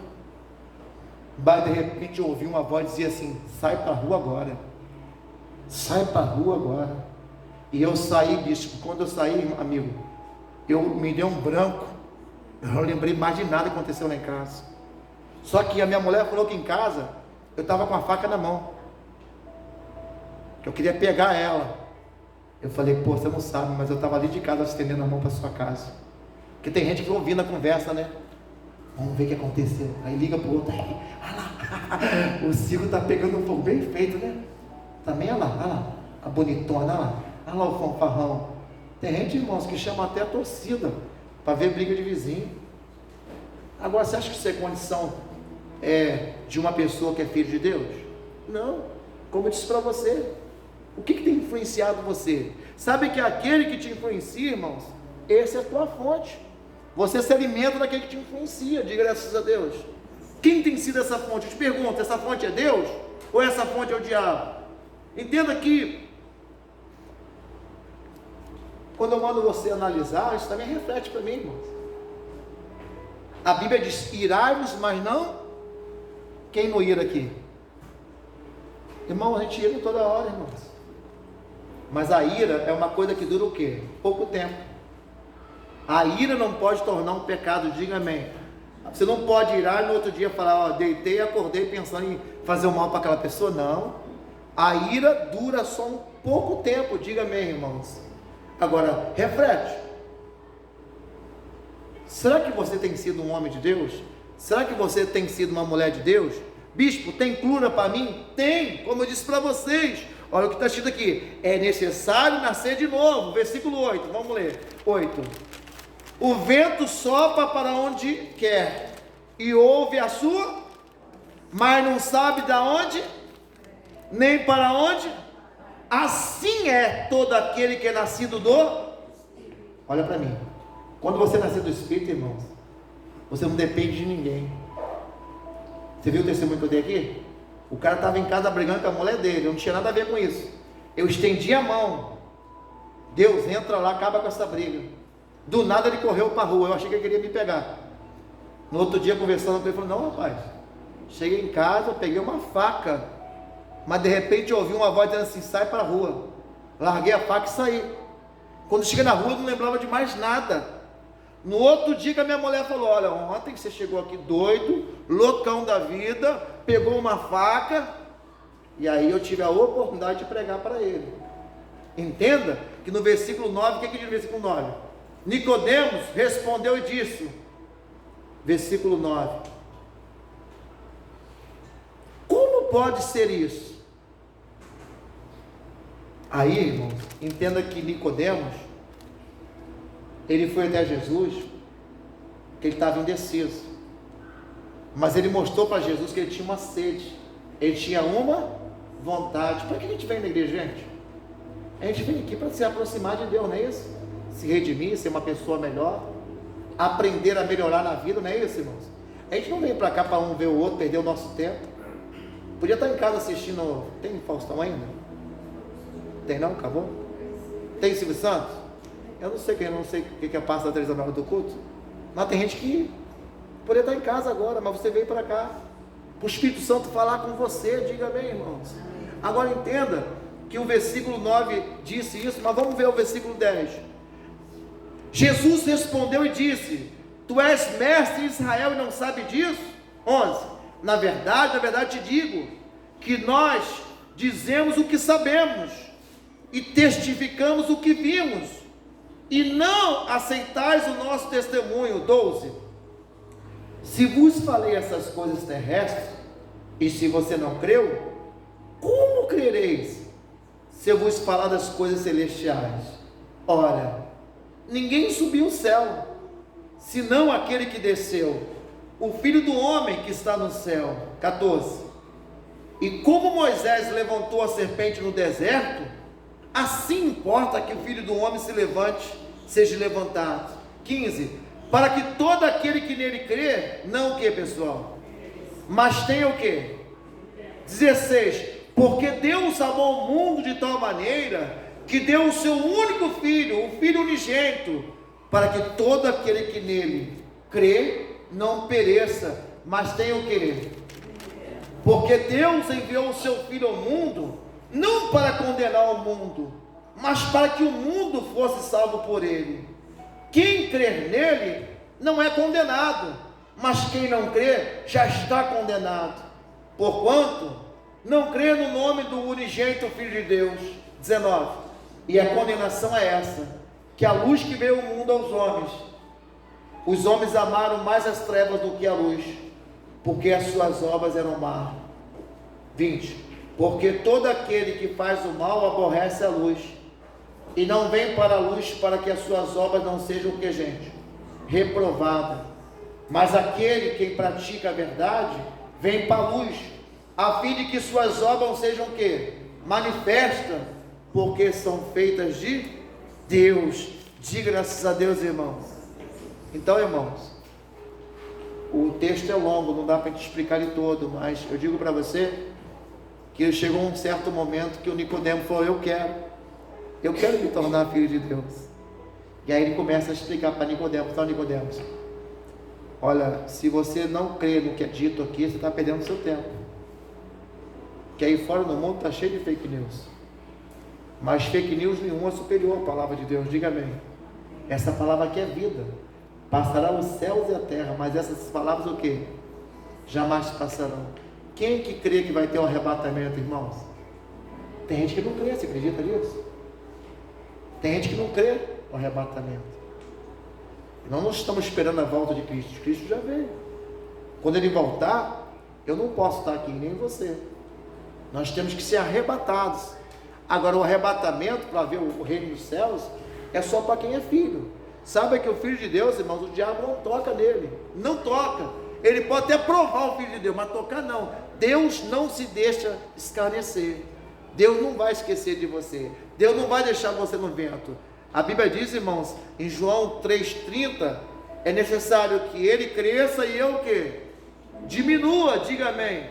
mas de repente eu ouvi uma voz dizer assim: sai para a rua agora, sai para a rua agora. E eu saí, bicho. Quando eu saí, amigo, me deu um branco, eu não lembrei mais de nada que aconteceu lá em casa. Só que a minha mulher falou que em casa eu estava com a faca na mão, que eu queria pegar ela. Eu falei: pô, você não sabe, mas eu estava ali de casa estendendo a mão para sua casa. Porque tem gente que ouvindo a conversa, né? Vamos ver o que aconteceu. Aí liga para o outro: olha lá, o circo está pegando fogo, bem feito, né? Também, olha lá, a bonitona, olha lá o fanfarrão. Tem gente, irmãos, que chama até a torcida para ver briga de vizinho. Agora, você acha que isso é condição de uma pessoa que é filho de Deus? Não. Como eu disse para você, o que tem influenciado você? Sabe que aquele que te influencia, irmãos, esse é a tua fonte. Você se alimenta daquele que te influencia. Diga graças a Deus. Quem tem sido essa fonte? Eu te pergunto: essa fonte é Deus? Ou essa fonte é o diabo? Entenda que quando eu mando você analisar, isso também reflete para mim, irmãos. A Bíblia diz: irai-vos, mas não. Quem não ira aqui? Irmão, a gente ira toda hora, irmãos. Mas a ira é uma coisa que dura o quê? Pouco tempo. A ira não pode tornar um pecado, diga amém. Você não pode irar e no outro dia falar: ó, deitei e acordei pensando em fazer o mal para aquela pessoa. Não. A ira dura só um pouco tempo, diga amém, irmãos. Agora, reflete. Será que você tem sido um homem de Deus? Será que você tem sido uma mulher de Deus? Bispo, tem cura para mim? Tem, como eu disse para vocês. Olha o que está escrito aqui: é necessário nascer de novo. Versículo 8, vamos ler. 8. O vento sopra para onde quer e ouve a sua, mas não sabe de onde, nem para onde. Assim é todo aquele que é nascido do... Olha para mim. Quando você nascer do Espírito, irmãos, você não depende de ninguém. Você viu o testemunho que eu dei aqui? O cara estava em casa brigando com a mulher dele, eu não tinha nada a ver com isso. Eu estendi a mão. Deus entra lá, acaba com essa briga. Do nada ele correu para a rua, eu achei que ele queria me pegar. No outro dia, conversando com ele, ele falou: não, rapaz, cheguei em casa, eu peguei uma faca, mas de repente eu ouvi uma voz dizendo assim: sai para a rua. Larguei a faca e saí. Quando cheguei na rua, eu não lembrava de mais nada. No outro dia que a minha mulher falou: olha, ontem você chegou aqui doido, loucão da vida, pegou uma faca. E aí eu tive a oportunidade de pregar para ele. Entenda que no versículo 9, o que diz no versículo 9? Nicodemos respondeu e disse, versículo 9: como pode ser isso? Aí, irmãos, entenda que Nicodemos, ele foi até Jesus, que ele estava indeciso, mas ele mostrou para Jesus que ele tinha uma sede, ele tinha uma vontade. Para que a gente vem na igreja, gente? A gente vem aqui para se aproximar de Deus, não é isso? Se redimir, ser uma pessoa melhor, aprender a melhorar na vida, não é isso, irmãos? A gente não vem para cá para um ver o outro, perder o nosso tempo. Podia estar em casa assistindo. Tem Faustão ainda? Tem não? Acabou? Tem Silvio Santos? Eu não sei o que é passa da televisão na hora do culto, mas tem gente que poderia estar em casa agora, mas você veio para cá para o Espírito Santo falar com você. Diga bem, irmãos. Agora entenda que o versículo 9 disse isso, mas vamos ver o versículo 10. Jesus respondeu e disse: tu és mestre em Israel e não sabe disso? 11. Na verdade te digo, que nós dizemos o que sabemos, e testificamos o que vimos, e não aceitais o nosso testemunho. 12. Se vos falei essas coisas terrestres, e se você não creu, como crereis, se eu vos falar das coisas celestiais? Ora, ninguém subiu ao céu, senão aquele que desceu, o Filho do Homem que está no céu. 14. E como Moisés levantou a serpente no deserto, assim importa que o Filho do Homem se levante, seja levantado. 15. Para que todo aquele que nele crê, não o que, pessoal? Mas tenha o que? 16. Porque Deus amou o mundo de tal maneira, que deu o seu único Filho, o Filho unigênito, para que todo aquele que nele crê não pereça, mas tenha o querer. Porque Deus enviou o seu Filho ao mundo, não para condenar o mundo, mas para que o mundo fosse salvo por ele. Quem crer nele não é condenado, mas quem não crê já está condenado, porquanto não crê no nome do unigênito Filho de Deus. 19. E a condenação é essa, que a luz que veio ao mundo aos homens, os homens amaram mais as trevas do que a luz, porque as suas obras eram más. 20. Porque todo aquele que faz o mal aborrece a luz, e não vem para a luz, para que as suas obras não sejam o que, gente? Reprovadas. Mas aquele que pratica a verdade, vem para a luz, a fim de que suas obras sejam o que? Manifestas, porque são feitas de Deus. Diga graças a Deus, irmãos. Então, irmãos, o texto é longo, não dá para a gente explicar ele todo, mas eu digo para você que chegou um certo momento que o Nicodemo falou: eu quero me tornar filho de Deus. E aí ele começa a explicar para Nicodemo: então, Nicodemo, olha, se você não crê no que é dito aqui, você está perdendo o seu tempo, que aí fora no mundo está cheio de fake news, mas fake news nenhuma é superior à palavra de Deus. Diga amém. Essa palavra aqui é vida, passará os céus e a terra, mas essas palavras o que? Jamais passarão. Quem que crê que vai ter um arrebatamento, irmãos? Tem gente que não crê, você acredita nisso? Tem gente que não crê no arrebatamento. Nós não estamos esperando a volta de Cristo. Cristo já veio. Quando Ele voltar, eu não posso estar aqui, nem você. Nós temos que ser arrebatados. Agora, o arrebatamento para ver o reino dos céus é só para quem é filho. Sabe que o Filho de Deus, irmãos, o diabo não toca nele. Não toca. Ele pode até provar o Filho de Deus, mas tocar não. Deus não se deixa escarnecer. Deus não vai esquecer de você. Deus não vai deixar você no vento. A Bíblia diz, irmãos, em João 3,30, é necessário que ele cresça e eu o quê? Diminua, diga amém.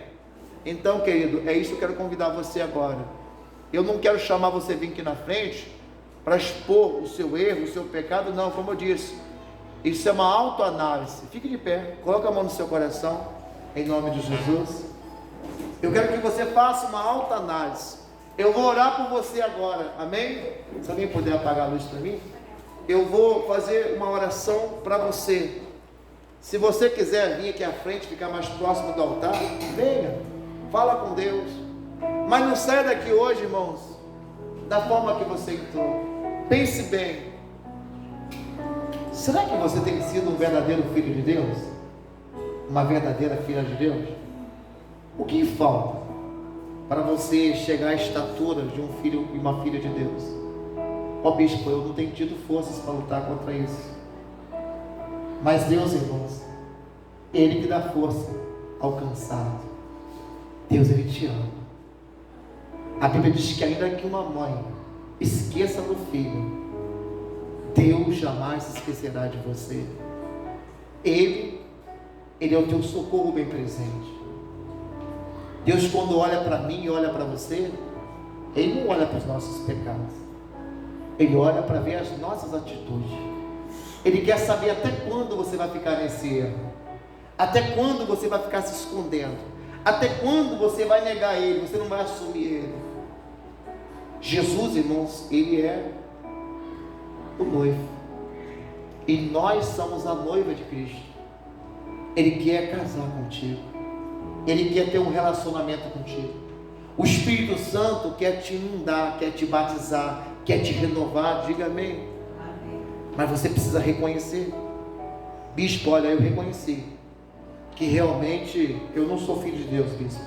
Então, querido, é isso que eu quero convidar você agora. Eu não quero chamar você a vir aqui na frente para expor o seu erro, o seu pecado, não, como eu disse, isso é uma autoanálise. Fique de pé, coloque a mão no seu coração, em nome de Jesus. Eu quero que você faça uma autoanálise. Eu vou orar por você agora, amém? Se alguém puder apagar a luz para mim, eu vou fazer uma oração para você. Se você quiser vir aqui à frente, ficar mais próximo do altar, venha, fala com Deus. Mas não saia daqui hoje, irmãos, da forma que você entrou. Pense bem. Será que você tem sido um verdadeiro filho de Deus? Uma verdadeira filha de Deus? O que falta para você chegar à estatura de um filho e uma filha de Deus? Ó bispo, eu não tenho tido forças para lutar contra isso. Mas Deus, irmãos, Ele que dá força ao cansado. Deus, Ele te ama. A Bíblia diz que ainda que uma mãe esqueça do filho, Deus jamais se esquecerá de você. Ele é o teu socorro bem presente. Deus, quando olha para mim e olha para você, Ele não olha para os nossos pecados, Ele olha para ver as nossas atitudes. Ele quer saber até quando você vai ficar nesse erro, até quando você vai ficar se escondendo, até quando você vai negar Ele, você não vai assumir Ele. Jesus, irmãos, Ele é o noivo, e nós somos a noiva de Cristo. Ele quer casar contigo, Ele quer ter um relacionamento contigo. O Espírito Santo quer te inundar, quer te batizar, quer te renovar. Diga amém. Mas você precisa reconhecer. Bispo, olha, eu reconheci que realmente eu não sou filho de Deus, bispo,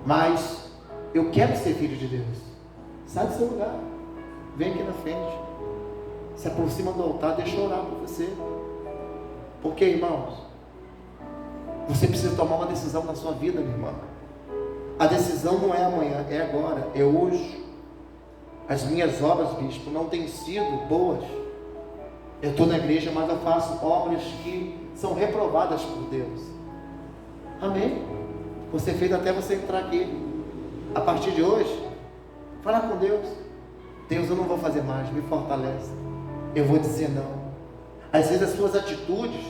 mas eu quero ser filho de Deus. Sai do seu lugar, vem aqui na frente, se aproxima do altar, deixa eu orar por você. Porque, irmãos, você precisa tomar uma decisão na sua vida, minha irmã. A decisão não é amanhã, é agora, é hoje. As minhas obras, bispo, não têm sido boas. Eu estou na igreja, mas eu faço obras que são reprovadas por Deus. Amém? Você fez até você entrar aqui. A partir de hoje, fala com Deus. Deus, eu não vou fazer mais, me fortalece. Eu vou dizer não. Às vezes as suas atitudes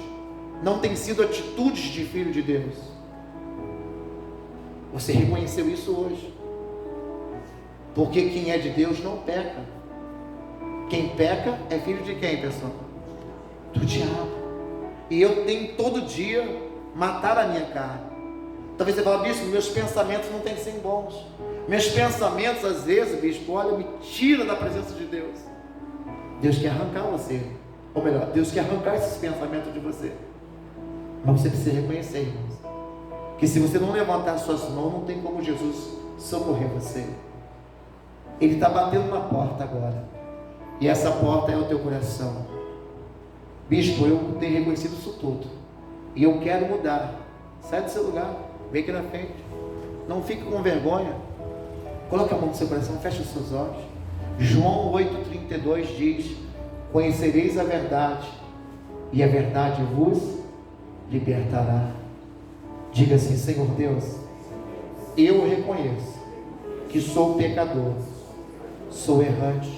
não têm sido atitudes de filho de Deus. Você reconheceu isso hoje. Porque quem é de Deus não peca. Quem peca é filho de quem, pessoal? Do diabo. E eu tenho todo dia matar a minha carne. Talvez você fale, bispo, meus pensamentos não têm que ser bons. Meus pensamentos, às vezes, bispo, olha, me tira da presença de Deus. Deus quer arrancar você. Ou melhor, Deus quer arrancar esses pensamentos de você. Mas você precisa reconhecer, irmãos, que se você não levantar suas mãos, não tem como Jesus socorrer você. Ele está batendo na porta agora. E essa porta é o teu coração. Bispo, eu tenho reconhecido isso tudo. E eu quero mudar. Sai do seu lugar. Vem aqui na frente. Não fique com vergonha. Coloque a mão no seu coração. Feche os seus olhos. João 8,32 diz: conhecereis a verdade, e a verdade vos libertará. Diga assim: Senhor Deus, eu reconheço que sou pecador, sou errante,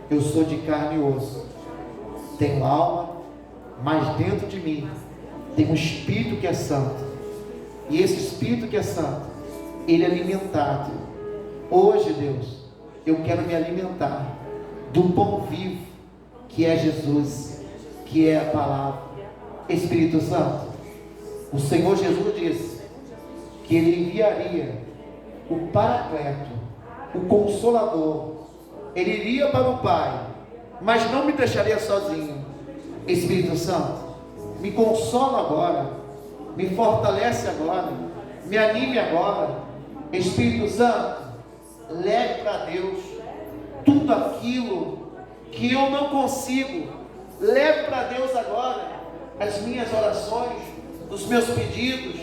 eu sou de carne e osso, tenho alma, mas dentro de mim tem um Espírito que é santo, e esse Espírito que é santo, ele é alimentado. Hoje, Deus, eu quero me alimentar do pão vivo, que é Jesus, que é a palavra. Espírito Santo, o Senhor Jesus disse que Ele enviaria o Paracleto, o Consolador. Ele iria para o Pai, mas não me deixaria sozinho. Espírito Santo, me consola agora, me fortalece agora, me anime agora. Espírito Santo, leve para Deus tudo aquilo que eu não consigo. Leve para Deus agora as minhas orações, os meus pedidos.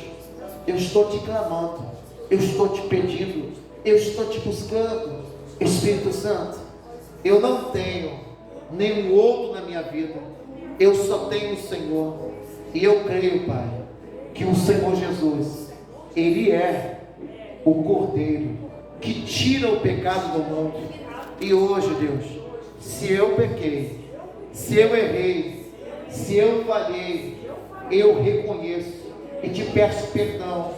Eu estou te clamando, eu estou te pedindo, eu estou te buscando. Espírito Santo, eu não tenho nenhum outro na minha vida, eu só tenho o Senhor. E eu creio, Pai, que o Senhor Jesus, Ele é o Cordeiro que tira o pecado do mundo. E hoje, Deus, se eu pequei, se eu errei, se eu falhei, eu reconheço e te peço perdão.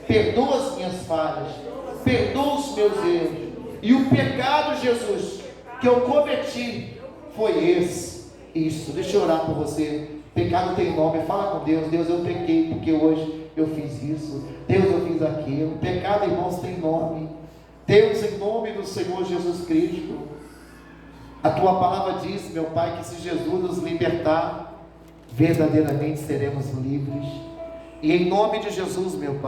Perdoa as minhas falhas, perdoa os meus erros. E o pecado, Jesus, que eu cometi foi esse. Isso, deixa eu orar por você. Pecado tem nome, fala com Deus. Deus, eu pequei porque hoje eu fiz isso. Deus, eu fiz aquilo. Pecado, irmãos, tem nome. Deus, em nome do Senhor Jesus Cristo, a tua palavra diz, meu Pai, que se Jesus nos libertar, verdadeiramente seremos livres. E em nome de Jesus, meu Pai,